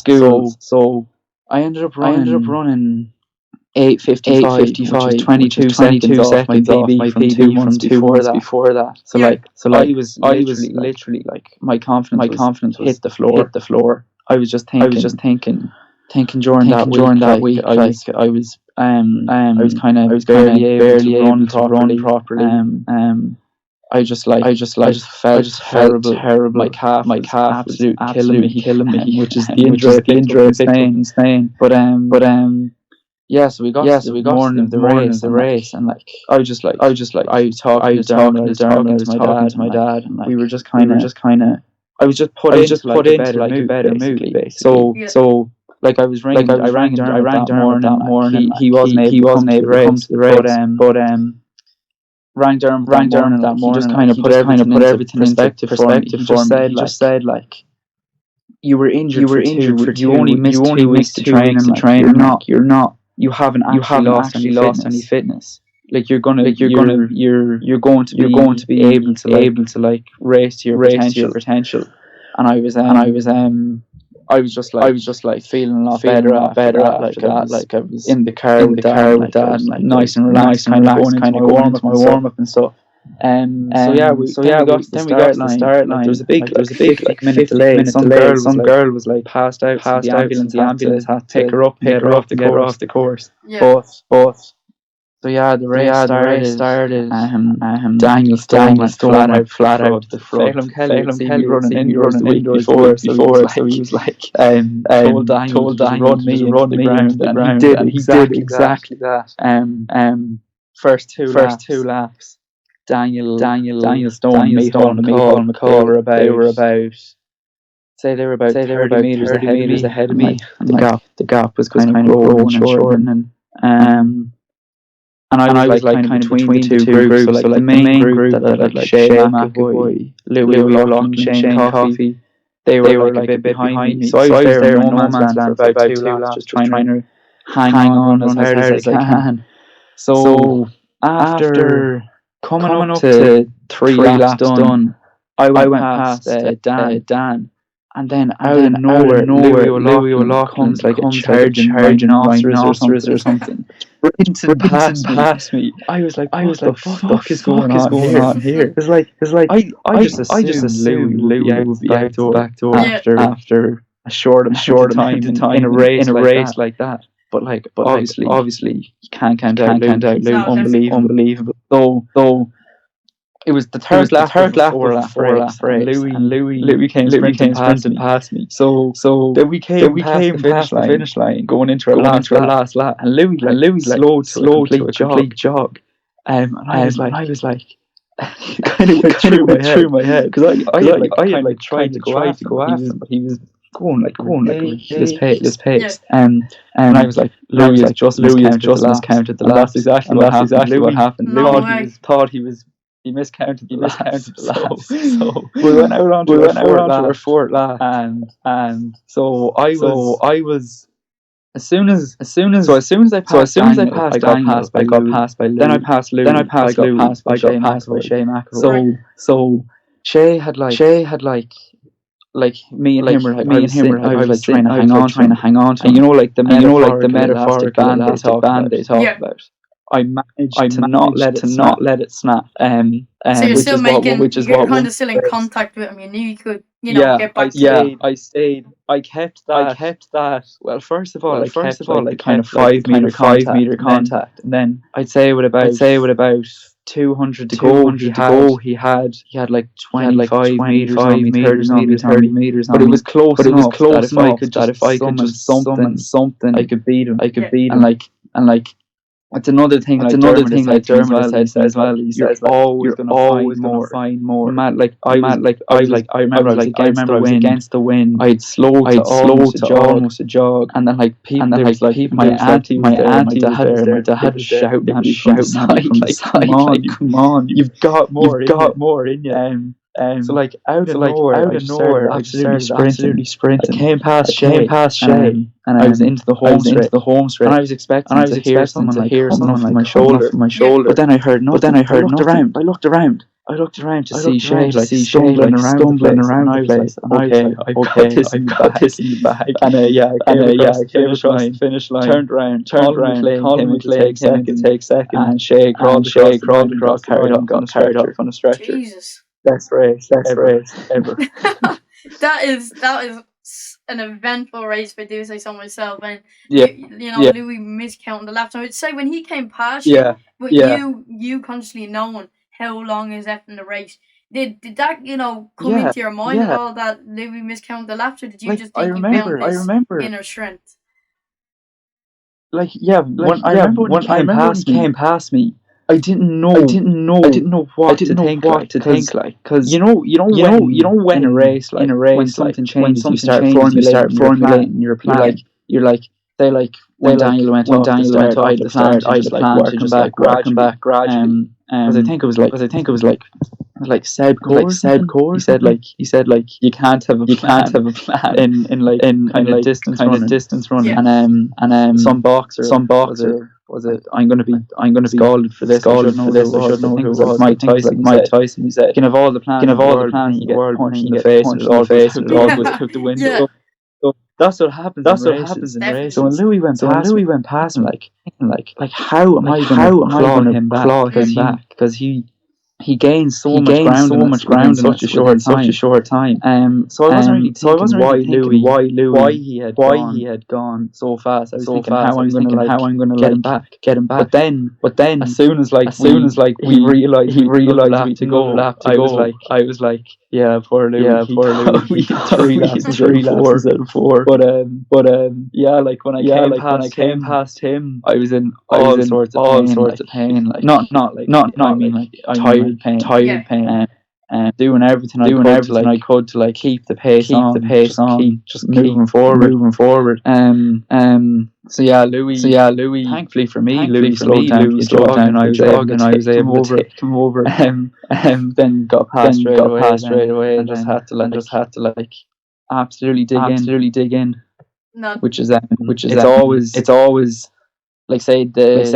So I ended up running 8:55, which is 22 seconds off my PB from 2 months before that. So I was literally like, my confidence hit the floor. I was just thinking during that week, I was kind of barely able to run properly. I just felt terrible. My calf was absolutely killing me, which is the injury I picked up in Spain. But so we got to the morning of the race, and like I was talking to my dad, and like, we were just kind of I was just put into like a better mood, basically. So like I rang Dermot that morning. He wasn't able to come to the race, but rang Dermot that morning. He just kind of put everything into perspective for me. He just said like, you were injured for you only missed 2 weeks to training. You haven't actually lost any fitness. Like you're going to be able to like race to your potential. And I was just like feeling a lot better after that. Like I was in the car with dad, like nice and relaxed, kind of going into my warm up and stuff. We got to the start line. There was a big 50-minute delay. Some girl was like passed out. The ambulance had to pick her up to get her off the course. Yeah. But so the race started. Daniel Stone flat out the front. Phelim Kelly running indoors the week before, so he was like, told Daniel to run me into the ground, and he did exactly that. First two laps, Daniel Stone and McCall were about 30 meters ahead of me. And the gap was kind of growing and shortening. And I was like kind of between the two groups. So like the main group that had like Shay McAvoy, Louis O'Loughlin, Shane Coffey, they were like a bit behind me. So I was there in no man's land for about 2 laps, just trying to hang on as hard as I can. So after coming up to 3 laps done, I went past Dan. And then out of nowhere, Louis O'Loughlin comes like a charging rhinoceros or something. Sprinting past me. I was like, what the fuck is going on here? It's like I just assumed Louis would be out the back door after a short time in a race like that. But obviously you can't count out Louis. Unbelievable. Though it was the third lap of the four-lap race, and Louis came sprinting past me. So then we came past the finish line, going into our last lap, and Louis slow to a complete jog. And I was like, kind of went through my head because I had tried to go after him, but he was going like ridiculous pace. And I was like, Louis has just miscounted the laps. That's exactly what happened. Louis thought he miscounted the laps. So we went out onto our fourth lap, and so I was. As soon as I passed Daniel, I got passed by Louis. Then I passed Louis. I got passed by Shay McElroy. So Shay had me and him were I was like trying to hang on to him. And you know, like the metaphorical elastic band they talk about. I managed to not let it snap. So you're still you're kind of still in contact with him. You knew you could, get back. I stayed. I kept that. Well, first of all, I kept the kind of 5 meter contact, and then I'd say with about 200 to go, he had like 25 meters on me, 30 meters on me. But it was close enough that if I could just something, I could beat him. And like. It's another thing like Dermot said as well. He says you're always going to find more. I remember I was against the wind. I'd slow to almost a jog, and then my auntie was there, my dad was shouting at me from the side, come on, you've got more in you. So like out of nowhere, I absolutely sprinting. I came past Shay, and I was into the home straight, and I was expecting to hear someone from my shoulder. But then I heard nothing. I looked around. I looked around to see Shay stumbling around the place. And I was like, okay, I've got this in the bag. And I came across the finish line, turned around, Colin McLean came to take second, and Shay crawled across, carried off on a stretcher. Jesus. Best race ever. that is an eventful race, if I do say so myself. And Louis miscounting the laps. I would say when he came past you consciously knowing how long is left in the race, did that come into your mind at all, that Louis miscounted the laps, or did you just think you found this inner strength? When he came past me, I didn't know what to think. Because you know when in a race when something changes, you start formulating your plan. You're like when Daniel went off the start, I had the plan to just working back gradually. Because I think it was like Seb Core. He said you can't have a plan in distance running. And some boxer. Was it? I'm gonna be scalded for this. I should know who it was. Mike Tyson. He said, "You can have all the plans in the world, punched in the face, and it all goes out the window." So that's what happens. In races. So when Louis went past me, like how am I going to claw him back? Because he gained so much ground in such a short time. So I wasn't really thinking why he had gone so fast. I was thinking how I'm going to get him back. But then as soon as we realized to go, I was like, yeah, poor Louis. We three laps out of 4. But when I came past him, I was in all sorts of pain. Like not tired pain. And doing everything I could to keep the pace on, just moving forward. So Louis. Thankfully for me, Louis slowed down. I was able to take him over. Then got past straight away, and just had to absolutely dig in. No. Which is it's always. Like say the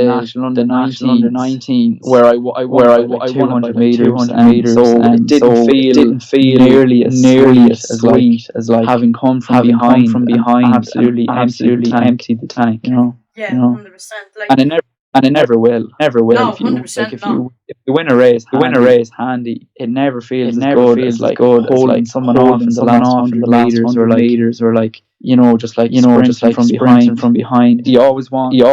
national under 19 where I won 200 meters, so it didn't feel nearly as sweet as having come from behind, absolutely empty the tank, Yeah, 100%. And it never will. No, 100%. If you win a race handy, it never feels as good as holding someone off in the last 100 meters, or sprinting from behind. You always want it to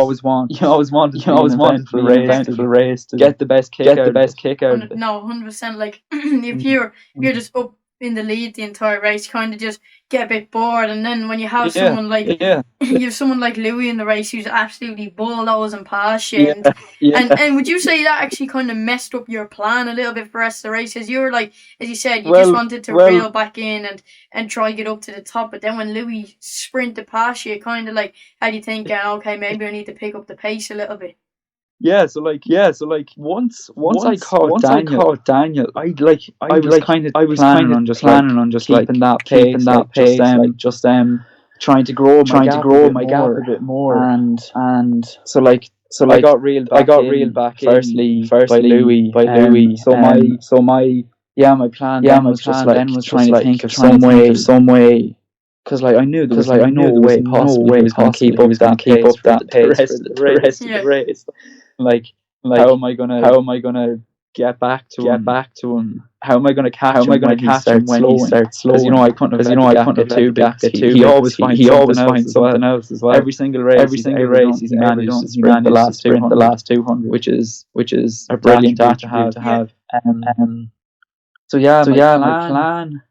be an eventful race to get the best kick out of it. No, 100%. Like if you're just up in the lead the entire race, you kind of just get a bit bored, and then when you have someone like you have someone like Louis in the race who's absolutely bulldozing past you, and would you say that actually kind of messed up your plan a little bit for the rest of the race? Because you were like, as you said, you just wanted to reel back in and try get up to the top, but then when Louis sprinted past you, kind of like had you thinking, okay, maybe I need to pick up the pace a little bit. So once I caught Daniel, I was kind of planning on just keeping that pace, just trying to grow my gap a bit more, and so I got reeled back firstly by Louis. So my plan then was just trying to think of some way. Because I knew there was no way possible he was going to keep up that pace for the rest of the race. How am I gonna get back to him? How am I gonna catch him when he starts slowing? Because I couldn't have too big. He always finds something else as well. Every single race he's managed to sprint the last 200, which is a brilliant attribute to have. My plan.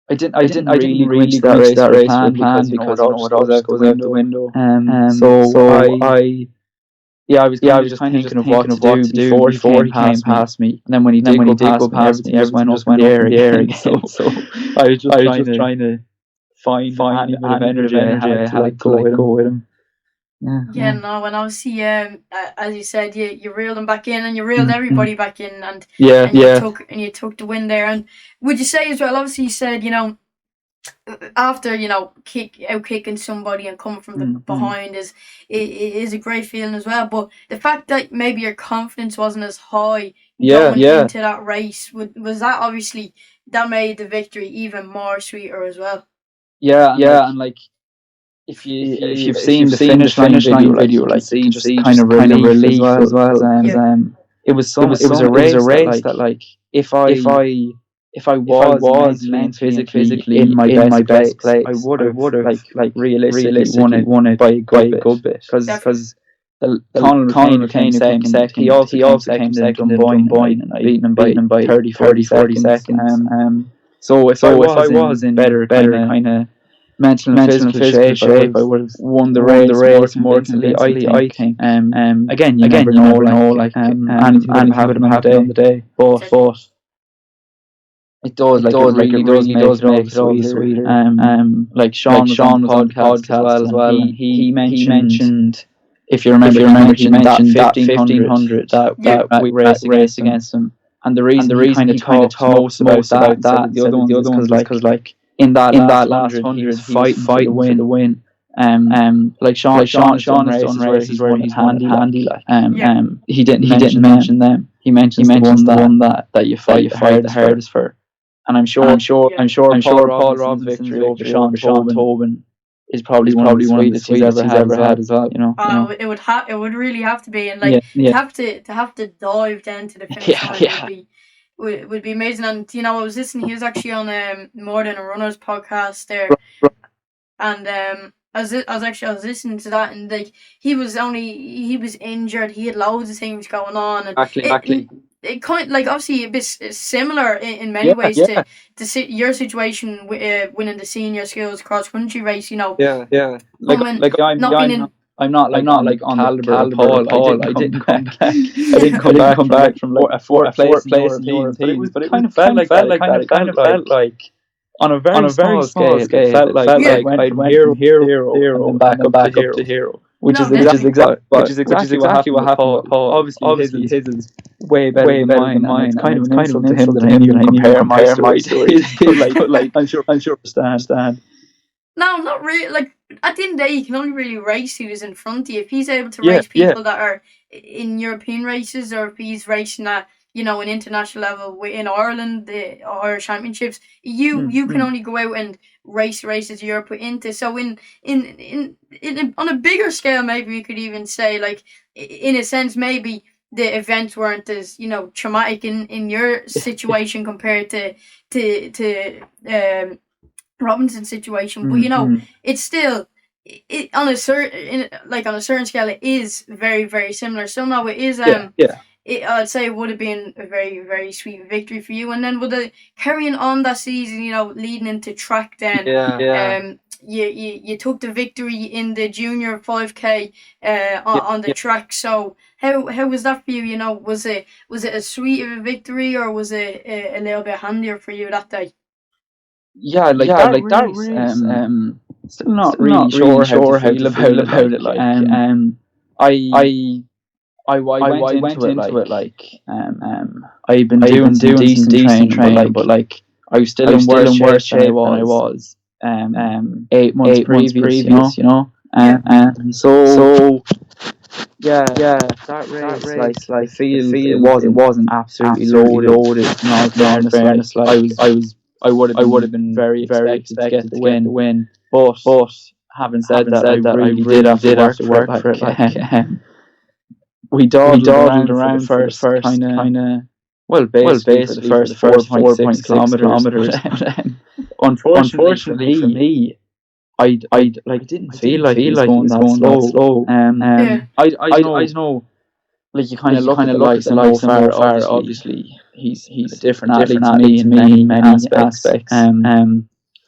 I didn't really reach that race with a plan because it all just goes out the window. I was just thinking of what to do before he came past me. And then when he did go past me, everything just went up in the air again. So I was just trying to find any bit of energy I had to go with him. No, and obviously, as you said, you reeled him back in, and you reeled everybody back in, and you took the win there. And would you say as well? Obviously, you said after kicking somebody and coming from the behind is a great feeling as well. But the fact that maybe your confidence wasn't as high going into that race was that obviously that made the victory even more sweeter as well. And if you've seen the finish line video, you can just kind of relief as well. It was a race that if I was physically in my best place, I would have realistically won it by a good bit. Because Conor came second. He also came second in Dunboyne, and I beaten him by 30, 40 seconds. So if I was in better kind of mental and physical shape, I would have won the race more convincingly, I think. Again, you never know, anything happen on the day, but it does, it really does make it all sweeter. Sean was on the podcast as well. He mentioned, if you remember, he mentioned that 1500 that we raced against him. And the reason he kind of talked most about that the other ones because in that last 100 he was fighting for the win. Sean has done races where he's handy. He didn't mention them. He mentions the one that you fight the hardest for. And I'm sure Paul Robinson's victory over Sean Tobin is probably one of the sweetest he's ever had as well. It would really have to be, and to have to dive down to the finish line would be amazing. And I was listening. He was actually on More Than a Runner's podcast there, and I was listening to that, and he was injured. He had loads of things going on, and exactly. It kind of obviously a bit similar in many ways to your situation winning the senior skills cross country race. I'm not on caliber Paul. I didn't come back from a fourth place in European, but it kind of felt like that. On a very small scale, it felt like I went from hero and back up to hero. Which is exactly what happened with Paul. Obviously his is way better than mine. It's kind of an insult to him that I even compare my story. I'm sure understand. No, not really. At the end of the day, you can only really race who is in front of you. If he's able to race people that are in European races, or if he's racing at an international level in Ireland, the Irish Championships, you can only go out and race races you're put into. So in on a bigger scale, maybe we could even say, in a sense, maybe the events weren't as traumatic in your situation compared to Robinson situation, but you know, it's still on a certain scale, it is very, very similar. So no, it is I'd say it would have been a very, very sweet victory for you. And then with the carrying on that season, you know, leading into track, then you took the victory in the junior 5K on the track. So how was that for you? You know, was it as sweet of a victory, or was it a little bit handier for you that day? Yeah, like that race, still not really sure how to feel about it. Like, I went into it like, I've been doing some decent training, but like I was still in worse shape than I was 8 months previous, you know. So yeah, that race, like the field, it wasn't absolutely loaded. In all fairness, like I would have been very expected to get the win. But having said that, I really did have to work for it. Like, we dawdled around for the first kind of, well, basically for the first 4.6 kilometers. Unfortunately for me, I didn't feel like he was going that slow. I don't know. Like, you kind of look at the likes of Mo Farah. Obviously, he's a different athlete to me in many aspects.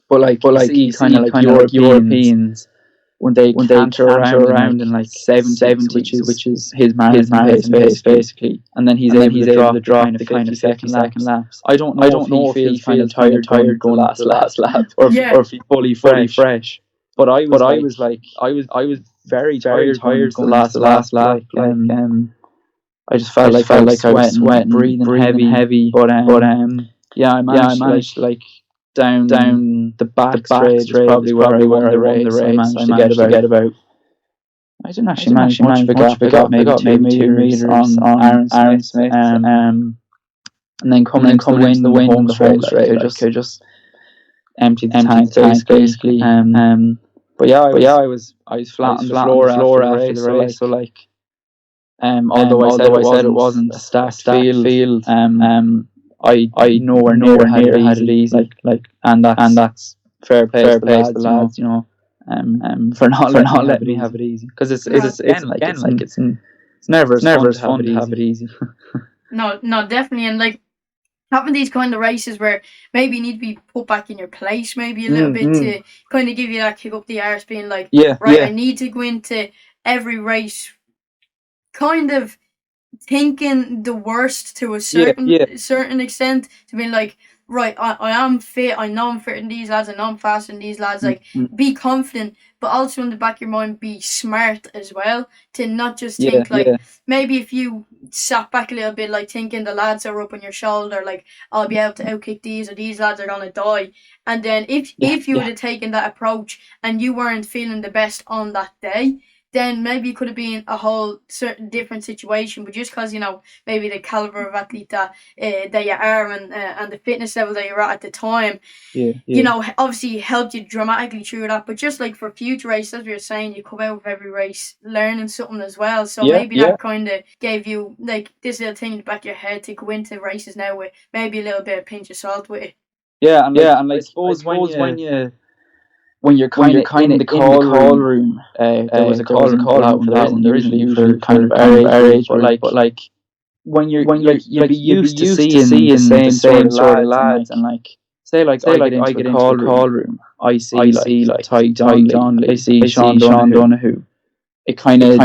But like, you see kind of like Europeans when they canter around in like 70s, which is his marathon pace basically, and then he's able to drop the kind of 50 second laps. I don't know if he feels kind of tired going to the last lap, or if he's fully fresh. But I was very tired the last lap. I just felt like I was sweating, breathing heavy. But yeah, I managed to like down the back straight is probably where I won the race. I managed to get about. I didn't actually manage much of a gap. I got maybe 2 meters on Aaron Smith. And then coming into the wind on the home straight, I just emptied the tank basically. But yeah, I was flat on the floor after the race. So like, although I said it wasn't a stacked field, I nowhere near had it easy. Like, and that's fair play to the lads, you know, for not letting me have it easy. Because it's never as fun to have it easy. No, definitely, and like, having these kind of races where maybe you need to be put back in your place, maybe a little bit, to kind of give you that kick up the arse, being like, I need to go into every race kind of thinking the worst to a certain extent, to be like, right, I am fit, I know I'm fit in these lads, I know I'm fast in these lads, like, be confident, but also in the back of your mind be smart as well, to not just think maybe if you sat back a little bit, like thinking the lads are up on your shoulder, like, I'll be able to outkick these, or these lads are gonna die, and then if you would have taken that approach and you weren't feeling the best on that day, then maybe it could have been a whole certain different situation. But just because, you know, maybe the caliber of athlete that you are, and the fitness level that you're at the time, you know, obviously helped you dramatically through that. But just like for future races, as we were saying, you come out of every race learning something as well. So maybe that kind of gave you like this little thing in the back of your head to go into races now with maybe a little bit of pinch of salt with it. Yeah, and I suppose when you're kind of in the call room, there was a call room for that one. There isn't usually kind of our age, but like when you'd be used to seeing the same sort of lads, and like, say like I get into a call room, I see like Ty Donnelly, I see Sean Donoghue. It kind of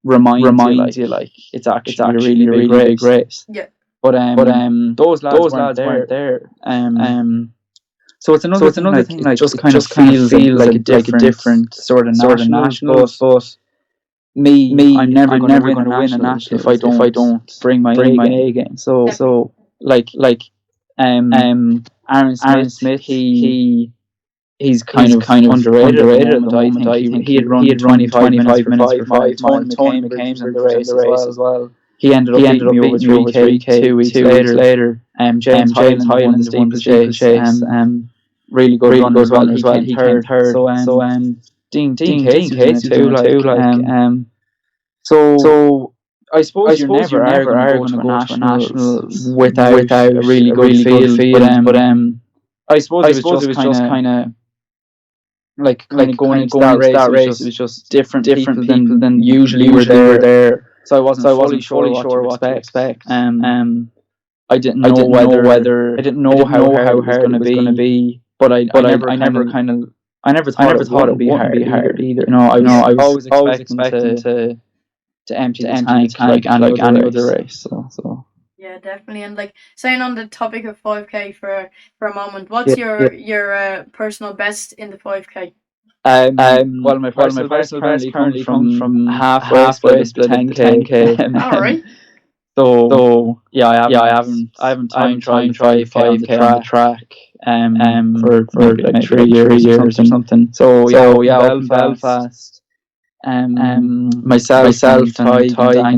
reminds you like it's actually a really big race. Yeah. But those lads weren't there. So it's another thing. Like, it just kind of feels like a different sort of national. But me, I'm never going to win a national if I don't bring my A game. So like Aaron Smith, he's kind of underrated at the moment. I think he had run 25 minutes for 5 Tony McCain in the race as well. He ended up beating me over 3K 2 weeks later. James Hyland in the steeplechase. Really good runner as well. He came third. So Dean Casey too. So I suppose you're never going to go to a national without a really good field. But I suppose it was just kind of like going into that race. It was just different people than usually were there. So I wasn't fully sure what to expect. I didn't know whether I didn't know how hard it was going to be, but I never thought it would be hard either. You know, I was always expecting to empty the tank like any other race. So. Yeah, definitely. And like saying on the topic of 5K for a moment, what's your personal best in the 5K? Well, my personal best currently comes from halfway split the 10K. All right. So yeah, I haven't time tried 5K on the track for maybe 3 years or something. So yeah, up in Belfast. Myself and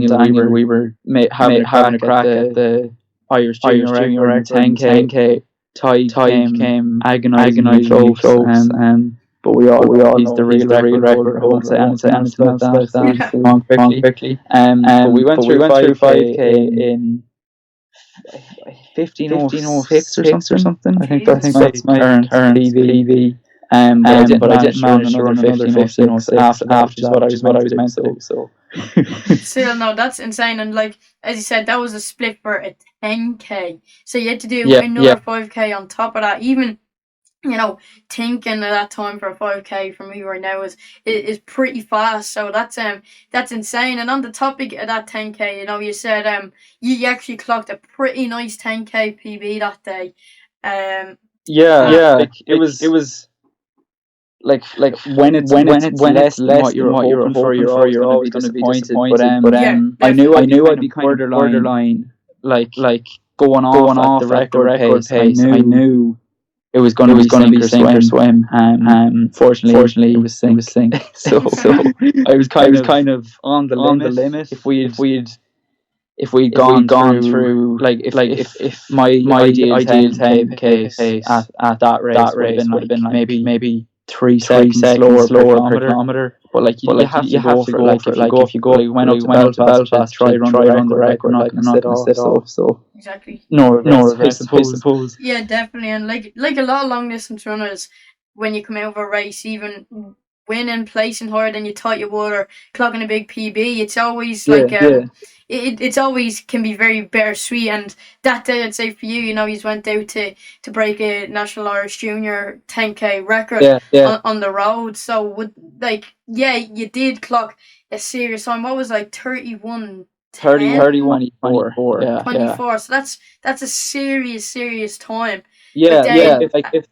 Daniel, we were having a crack at the Irish junior record 10K. Ty came agonisingly close. But we all know the real record. I won't say anything else about that. On quickly. But we went through 5K in 15:06 or something. I think that's my current PB. But I didn't manage another 15:06 after that, which is what I was meant to do. So. Still, no, that's insane. And like as you said, that was a split for a 10K. So you had to do another 5K on top of that. Even, you know, thinking of that time for a 5K from me right now is pretty fast. So that's insane. And on the topic of that 10K, you know, you said you actually clocked a pretty nice 10K PB that day. It was like when it's less than what you're hoping for, you're always going to be disappointed. But I knew I'd be borderline, like going off at the record pace. I knew it was going to be sink or swim. Fortunately, it was sink. So I was kind of on the limit. If we'd gone through like if my ideal 10K pace at that race would have been like maybe 3 seconds slower per kilometer. But like you have to go for it. Like if you went up to Belfast, try run the record, not gonna sit off. So exactly. No regrets, I suppose. Yeah, definitely. And like a lot of long distance runners, when you come out of a race, even winning, placing higher than you thought you would, or clocking a big PB, it's always like it's always can be very bittersweet. And that day, I'd say for you, you know, you went out to break a National Irish Junior 10K record on the road. So would you did clock a serious time. What was like 31? 24. Yeah. 24. So that's a serious time. Yeah.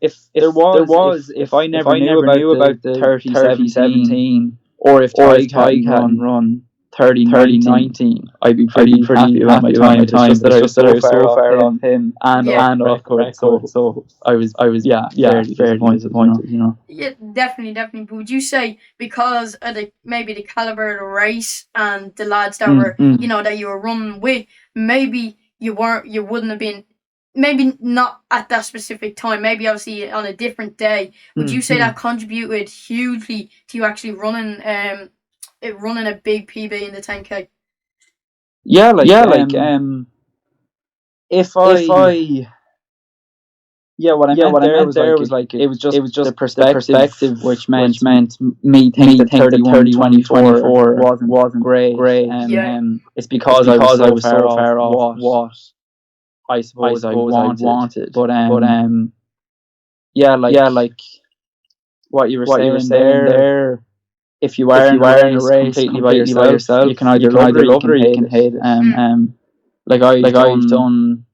If there was if I never knew about the 30-17, or if Ty hadn't run 30-19, I'd be pretty happy about my time. It's just that I was so far off him and off record. So I was fairly disappointed. You know. Yeah, definitely. But would you say because of maybe the caliber of the race and the lads that were that you were running with, maybe you wouldn't have been, maybe not at that specific time, maybe obviously on a different day. Would you say that contributed hugely to you actually running a big PB in the 10K? Yeah, if I what I meant there was like it was just the perspective which meant me thinking that 31-24 wasn't great. It's because I was so far off what I suppose I wanted. But what you were saying there. If you are in a race completely by yourself, you can either love it or you can hate it. Like I've done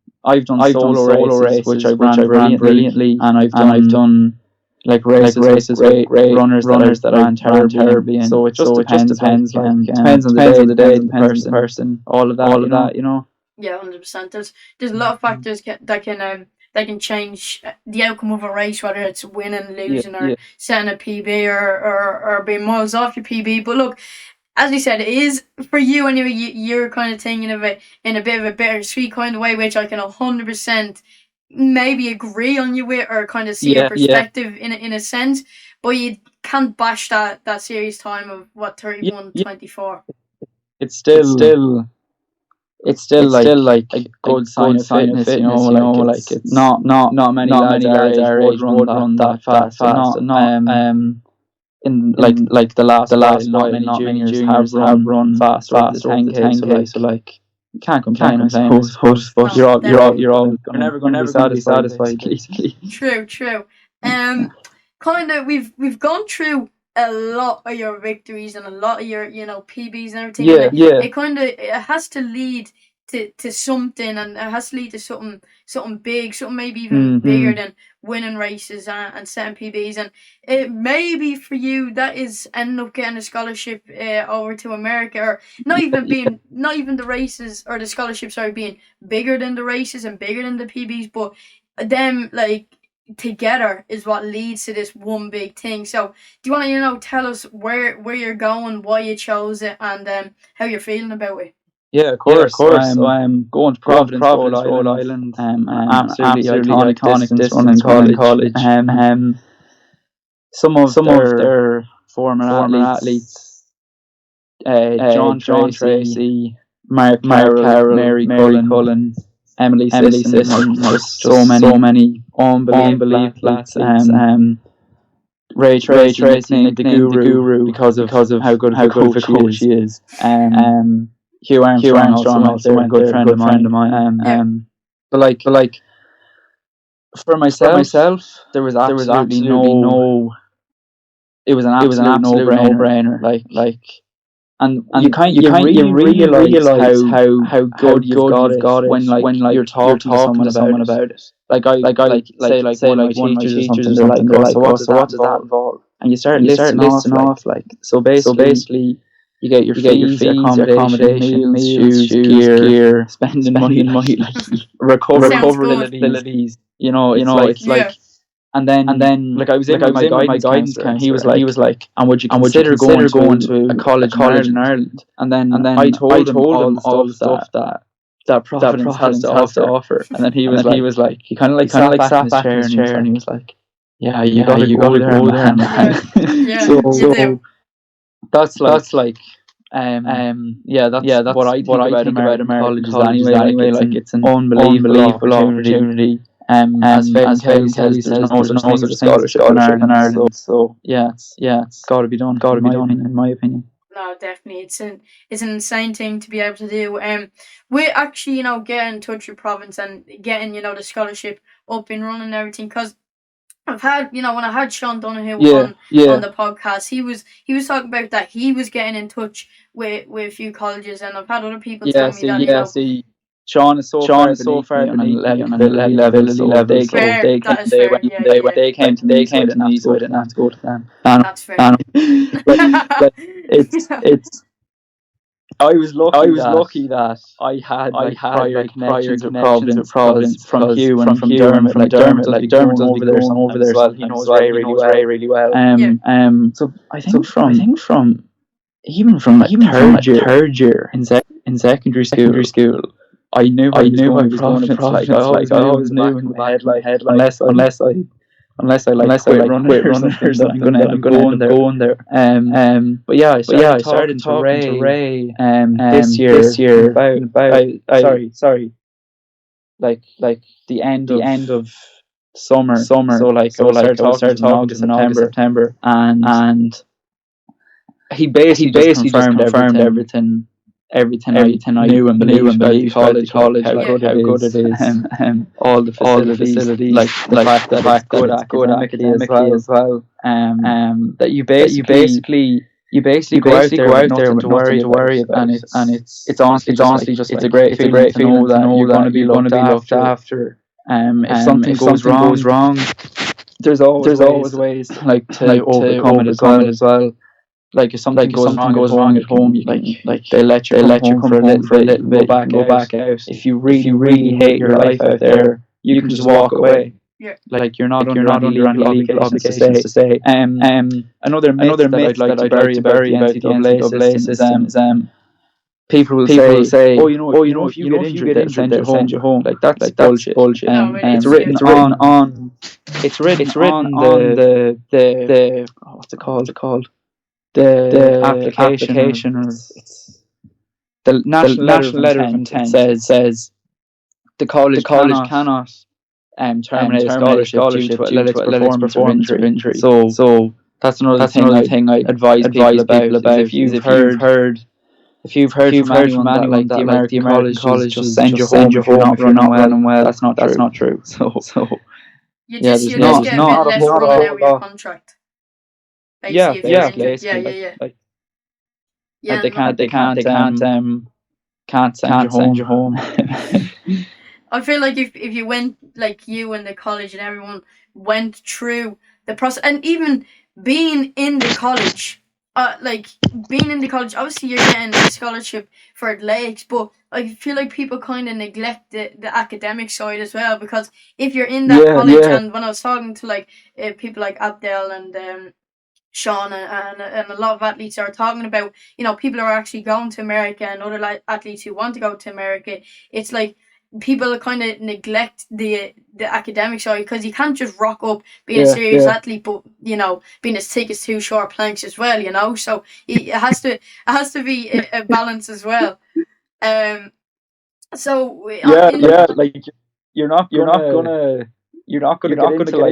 solo races which I ran brilliantly, and I've done like races with runners that ran terribly. And so it just depends. Like depends on the day, the person, all of that, you know. Yeah, 100%. There's a lot of factors that can change the outcome of a race, whether it's winning, losing, or setting a PB or being miles off your PB. But look, as you said, it is for you anyway. You're kind of thinking of it in a bit of a bittersweet kind of way, which I can 100% maybe agree on you with, or kind of see your perspective in a sense. But you can't bash that serious time of 31-24. It's still it's still like a good sign of fitness, you know, like it's not many lads our age would run that fast. So not in like the last while, not many juniors have run faster over the 10K. So like you can't complain, I suppose. But No, you're all definitely. you're never going to be satisfied. Basically. True. Kind of we've gone through a lot of your victories and a lot of your PBs and everything. Yeah, It has to lead to something, and it has to lead to something big, something maybe even bigger than winning races and setting PBs. And it maybe for you that is ending up getting a scholarship over to America, or not even the races or the scholarships are being bigger than the races and bigger than the PBs, but them like together is what leads to this one big thing. So do you want to tell us where you're going, why you chose it, and how you're feeling about it? Yeah, of course. So I'm going to Providence, Rhode Island. Absolutely iconic distance running college. Some of their former athletes, John Tracy, Mark Carroll, Mary Cullen, Emily Sisson, just so many unbelievable athletes. Ray Tracy nicknamed the Guru because of how good of a coach she is. Hugh Armstrong also went there, a good friend of mine. But like for myself, there was absolutely no. It was an absolute no-brainer. Like, and you realize how good you've got it when you're talking to someone about it. Like I say one of my teachers or something. They're like, oh, so what does that involve? And you start listing off like so basically. You get your fees, accommodation, meals, shoes, gear, spending money, like recovery facilities. It's like, and then like I was in with my guidance counselor. He was like, and would you consider going to a college in Ireland? And then I told him all the stuff that Providence has to offer. And then he was like, he kind of sat back in his chair, and he was like, yeah, you gotta go there, man. Yeah, so that's like that's what I think about American colleges anyway. Like it's an unbelievable opportunity. As Failing says, there's no such scholarship in Ireland. So it's got to be done. In my opinion. No, definitely, it's an insane thing to be able to do. We're actually getting in touch with Province and getting the scholarship up and running and everything, because I've had, when I had Sean Donoghue on the podcast, he was talking about that he was getting in touch with a few colleges, and I've had other people tell me that. Sean is so far beneath me on an ability level. They came to me, so I didn't have to go to them. That's fair. But it's. I was lucky that I had prior connections with Providence from Hugh and from Dermot. Like Dermot was over there as well. He knows Ray really well. So I think from third year in secondary school, I knew I was going to Providence. I always knew in my head, like unless I quit running or something, I'm gonna end up going there. But yeah, I started talking to Ray this year about like the end of summer. So I started talking to him in August, September, and he basically confirmed everything I knew and believed about the college, how good it is, all the facilities, like the fact that it's good academically as well. That you basically go out there with nothing to worry about, and it's honestly just it's a great feeling to know that you're going to be looked after. If something goes wrong, there's always ways like to overcome it as well. Like if something goes wrong at home, you like they let you come for a little bit, go back out. If you really hate your life out there, you can just walk away. Yeah. Like you're not under any legal obligations to stay. Another myth that I'd like to bury about the NCAA system is people will say, oh, if you get injured, they'll send you home. Like that's bullshit. It's written on the what's it called? The application. the National Letter of Intent says the college cannot terminate a scholarship due to athletics performance or injury. So that's another thing I advise people about. Is if you've heard from anyone that like the American colleges just send you home if you're not running well, that's not true. So You yeah, just there's you not just get a bit less not a running whole out of your lot. contract. Yeah, Basically, if you're injured. basically, Yeah. They can't send you home. I feel like if you went, like you and the college and everyone went through the process, and even being in the college, obviously you're getting a scholarship for athletics, but I feel like people kind of neglect the academic side as well, because if you're in that college, and when I was talking to like people like Abdel and Sean and a lot of athletes are talking about, people are actually going to America, and other athletes who want to go to America, it's like people kind of neglect the academic side, because you can't just rock up being a serious athlete, but being as thick as two short planks as well, so it has to be a balance as well. So like you're not gonna get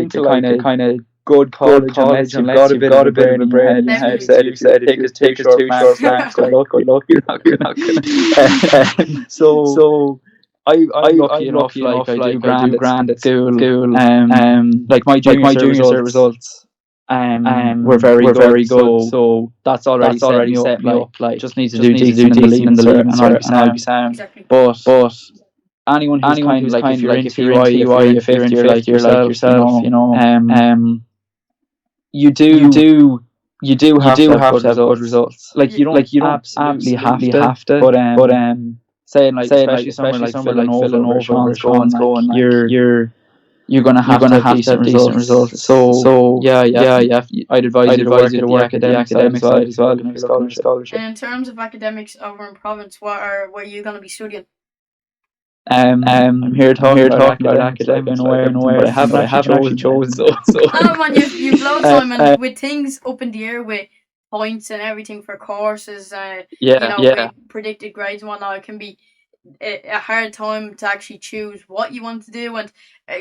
into like a kind of good college unless you've got a bit of a brain in your head. You said if you take two short planks, good luck. You're not gonna. So I'm lucky enough. Like I do grand at school. Like my junior cert results were very good. So that's already set me up. Like just need to do decent in the leaving cert, and I'll be sound. exactly. But anyone who's kind of like if you're into UI, if you're in fifth year like yourself, you do have to have good results. Like you don't absolutely have to. But saying like especially somewhere like Villanova, Sean's going, like you're gonna have to have decent results. So yeah. I'd advise you to work at the academic side as well if you're looking at a scholarship. And in terms of academics over in Providence, what are you going to be studying? I'm here talking about academics. But I haven't actually chosen. Oh man, you've loads of time, and with things up in the air with points and everything for courses, with predicted grades and whatnot, it can be a hard time to actually choose what you want to do. And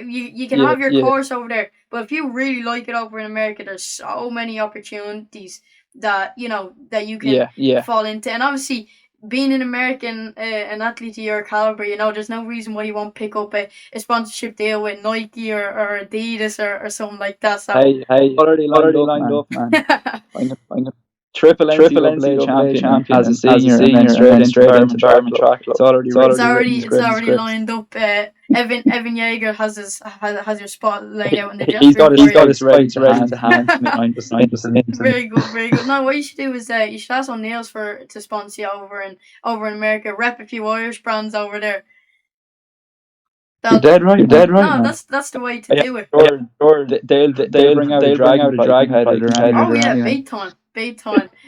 you can have your course over there, but if you really like it over in America, there's so many opportunities that that you can fall into. And obviously, being an American, an athlete of your caliber, there's no reason why you won't pick up a sponsorship deal with Nike or Adidas or something like that. So hey, already lined up, man. I'm triple NCAA champion as a senior, and then straight into Barman track club. It's already lined up. Evan Yeager has your spot laid out in the he's got his ready to hand. Very good. No, what you should do is you should ask O'Neill's to sponsor you over in America. Rep a few Irish brands over there. You're dead right. No, that's the way to do it. Sure. They'll bring out a drag competitor. Oh yeah, big time.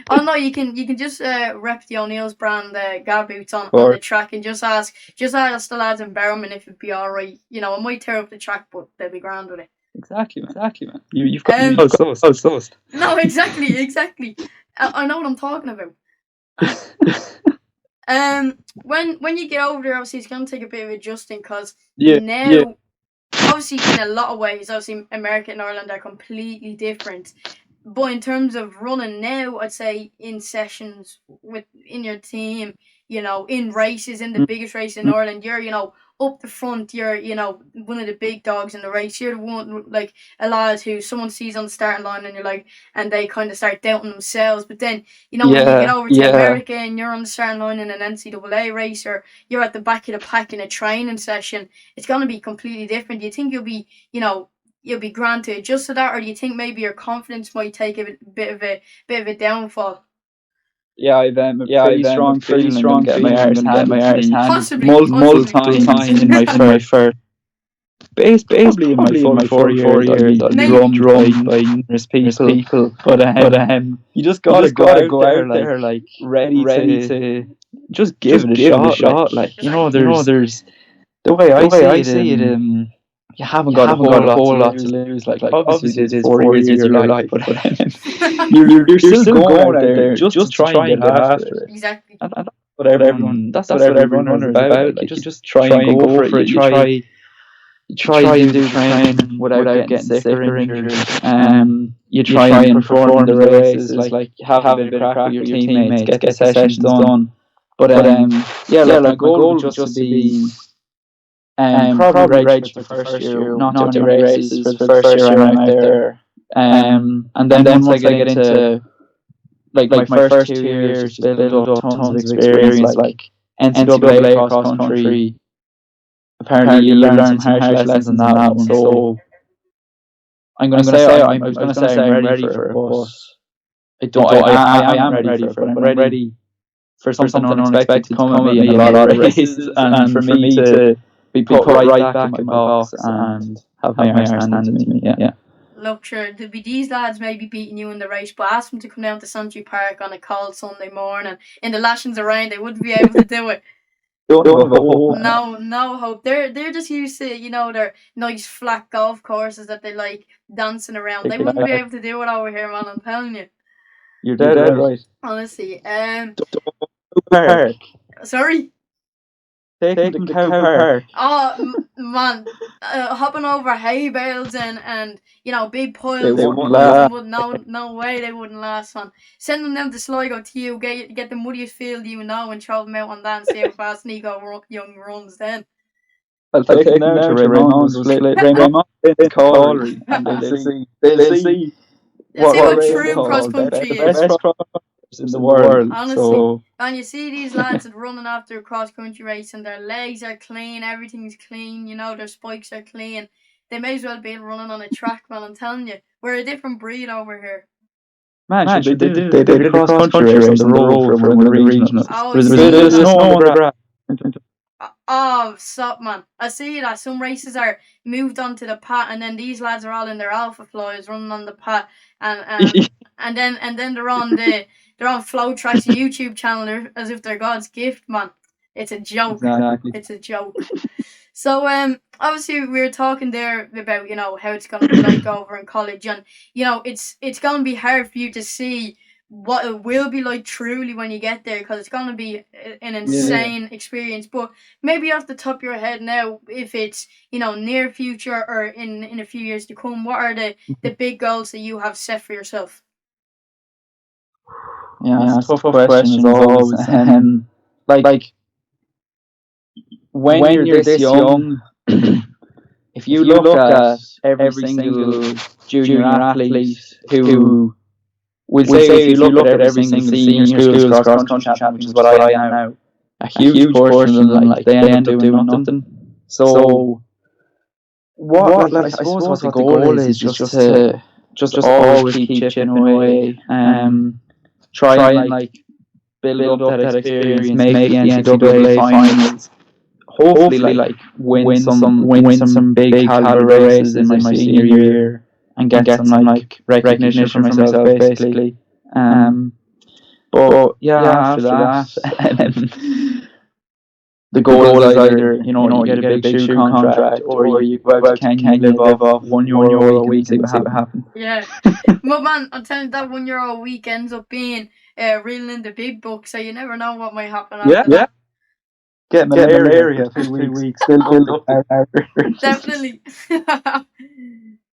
Oh no, you can just rep the O'Neill's brand guard boots on the track, and just ask the lads in Barrowman if it'd be alright. I might tear up the track, but they'll be grand with it. Exactly, man. You've got so. No, exactly. I know what I'm talking about. When you get over there, obviously it's going to take a bit of adjusting, because now, obviously in a lot of ways, obviously America and Ireland are completely different. But in terms of running now, I'd say in sessions in your team, in races, in the biggest race in Ireland, you're up the front, you're one of the big dogs in the race. You're the one, like a lad who someone sees on the starting line, and they kind of start doubting themselves. But then when you get over to America and you're on the starting line in an NCAA race, or you're at the back of the pack in a training session, it's gonna be completely different. Do you think you'll be grand to adjust to that, or do you think maybe your confidence might take a bit of a downfall? Yeah, I've a pretty strong feeling getting my arse handed possibly multiple times in my first. Basically in my 4 years, I'll be drummed by numerous people. But you just gotta go out there like ready to just give it a shot. Like there's the way I see it. You haven't got a whole lot to lose. Like obviously it is 4 years of your life, but you're still going out there just to try and get after it. Exactly. And That's what every runner is about. Like, you just try and go for it. You try and do the training without getting sick or injured. You try and perform in the races, like have a bit of crack with your teammates, get the sessions done. But yeah, like my goal was just to be probably register for the first year, not do any races for the first year I'm out there. And then once I get into like my first 2 years, just build up tons of experience, like NCAA cross country. Apparently, you learn some harsh lessons in that one. So I was gonna say I'm ready for it, but I don't. I am ready for it, but I'm ready for something unexpected to come at me in a lot of races, and for me to be put right back in my box and have my arse handed to me. Yeah. Look, sure, there'll be these lads maybe beating you in the race, but ask them to come down to Century Park on a cold Sunday morning in the lashings of rain. They wouldn't be able to do it. No hope. They're just used to, their nice flat golf courses that they like dancing around. They wouldn't be able to do it over here, man. I'm telling you. You're dead right. Honestly, Park. Sorry. Take them to Cow Park. Oh man, hopping over hay bales and big piles. They wouldn't last. No way they wouldn't last, man. Send them down to Sligo to you, get the muddiest field and throw them out on that and see how fast Nico Young runs then. I'll take them down to Raymond's Colliery and they'll see what true cross country is. The best cross in the world. Honestly. So, and you see these lads running after a cross country race and their legs are clean, everything's clean, their spikes are clean. They may as well be running on a track, man, I'm telling you. We're a different breed over here. Man, they did a cross country race on the road from one of the regionals. There's a bit of snow on the grass. Oh, stop, man. I see that some races are moved onto the pat and then these lads are all in their alpha flies running on the pat and then they're on Flow Track's YouTube channel as if they're God's gift, man. It's a joke. Exactly. It's a joke. So obviously we were talking there about how it's gonna be like over in college and it's gonna be hard for you to see what it will be like truly when you get there because it's going to be an insane experience. But maybe off the top of your head now, if it's near future or in a few years to come, what are the big goals that you have set for yourself? Yeah, it's a tough question as always. Like when you're this young, if you look at every single junior athlete who we'll say if you look at every single senior schools cross country champion, which is what I am now, a huge portion of them they end up doing nothing. So what I suppose what the goal is just to always keep chipping away, try and build up that experience, make the NCAA finals, hopefully win some big caliber races in my senior year. And get some recognition for myself, basically. But yeah, after that, the goal is either you get a big shoe contract, or you go out to Kenya and live off €1 a week and see what happens. Yeah, but man, I'm telling you, that €1 a week ends up being reeling in the big book, so you never know what might happen after that. Get malaria for 3 weeks. Definitely.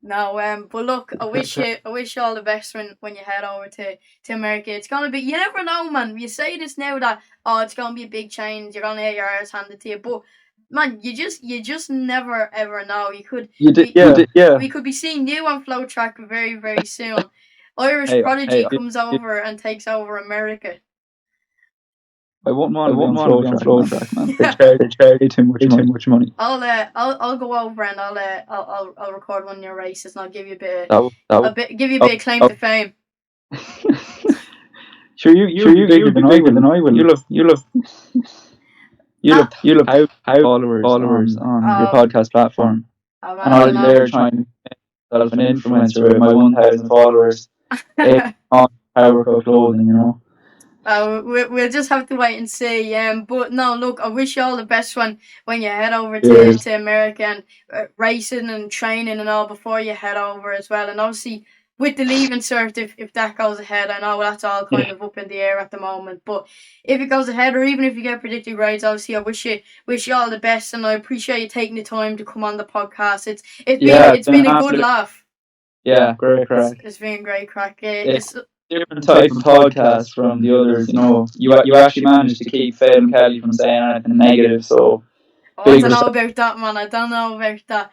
No, but look, I wish you all the best when you head over to America. It's gonna be, you never know, man. You say this now that it's gonna be a big change. You're gonna get your arse handed to you, but man, you just never ever know. We could be seeing you on Flow Track very very soon. Irish Prodigy comes over and takes over America. I won't want to be on Flow Track, man. They charge too much money. I'll go over and I'll record one of your races and I'll give you a bit of claim to fame. Sure, you're bigger than I will. You'll have followers on your podcast platform, and I'll be there trying to make an influencer with my 1,000 followers on Powerco clothing, We'll just have to wait and see. But no, look, I wish you all the best when you head over to America and racing and training and all before you head over as well. And obviously, with the leaving cert, if that goes ahead, I know that's all kind of up in the air at the moment. But if it goes ahead, or even if you get predicted grades, obviously I wish you all the best, and I appreciate you taking the time to come on the podcast. It's been a good laugh. Yeah, great crack. It's been great crack. It's different type of podcast from the others. You actually managed to keep Fed and Kelly from saying anything negative. So I don't know about that, man. I don't know about that.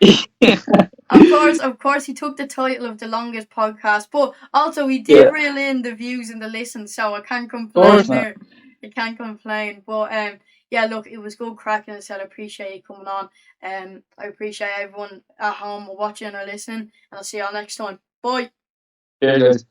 Of course, he took the title of the longest podcast, but also he did reel in the views and the listens, so I can't complain there. I can't complain. But yeah, look, it was good cracking. I said I appreciate you coming on. I appreciate everyone at home watching or listening, and I'll see y'all next time. Bye. Cheers, guys.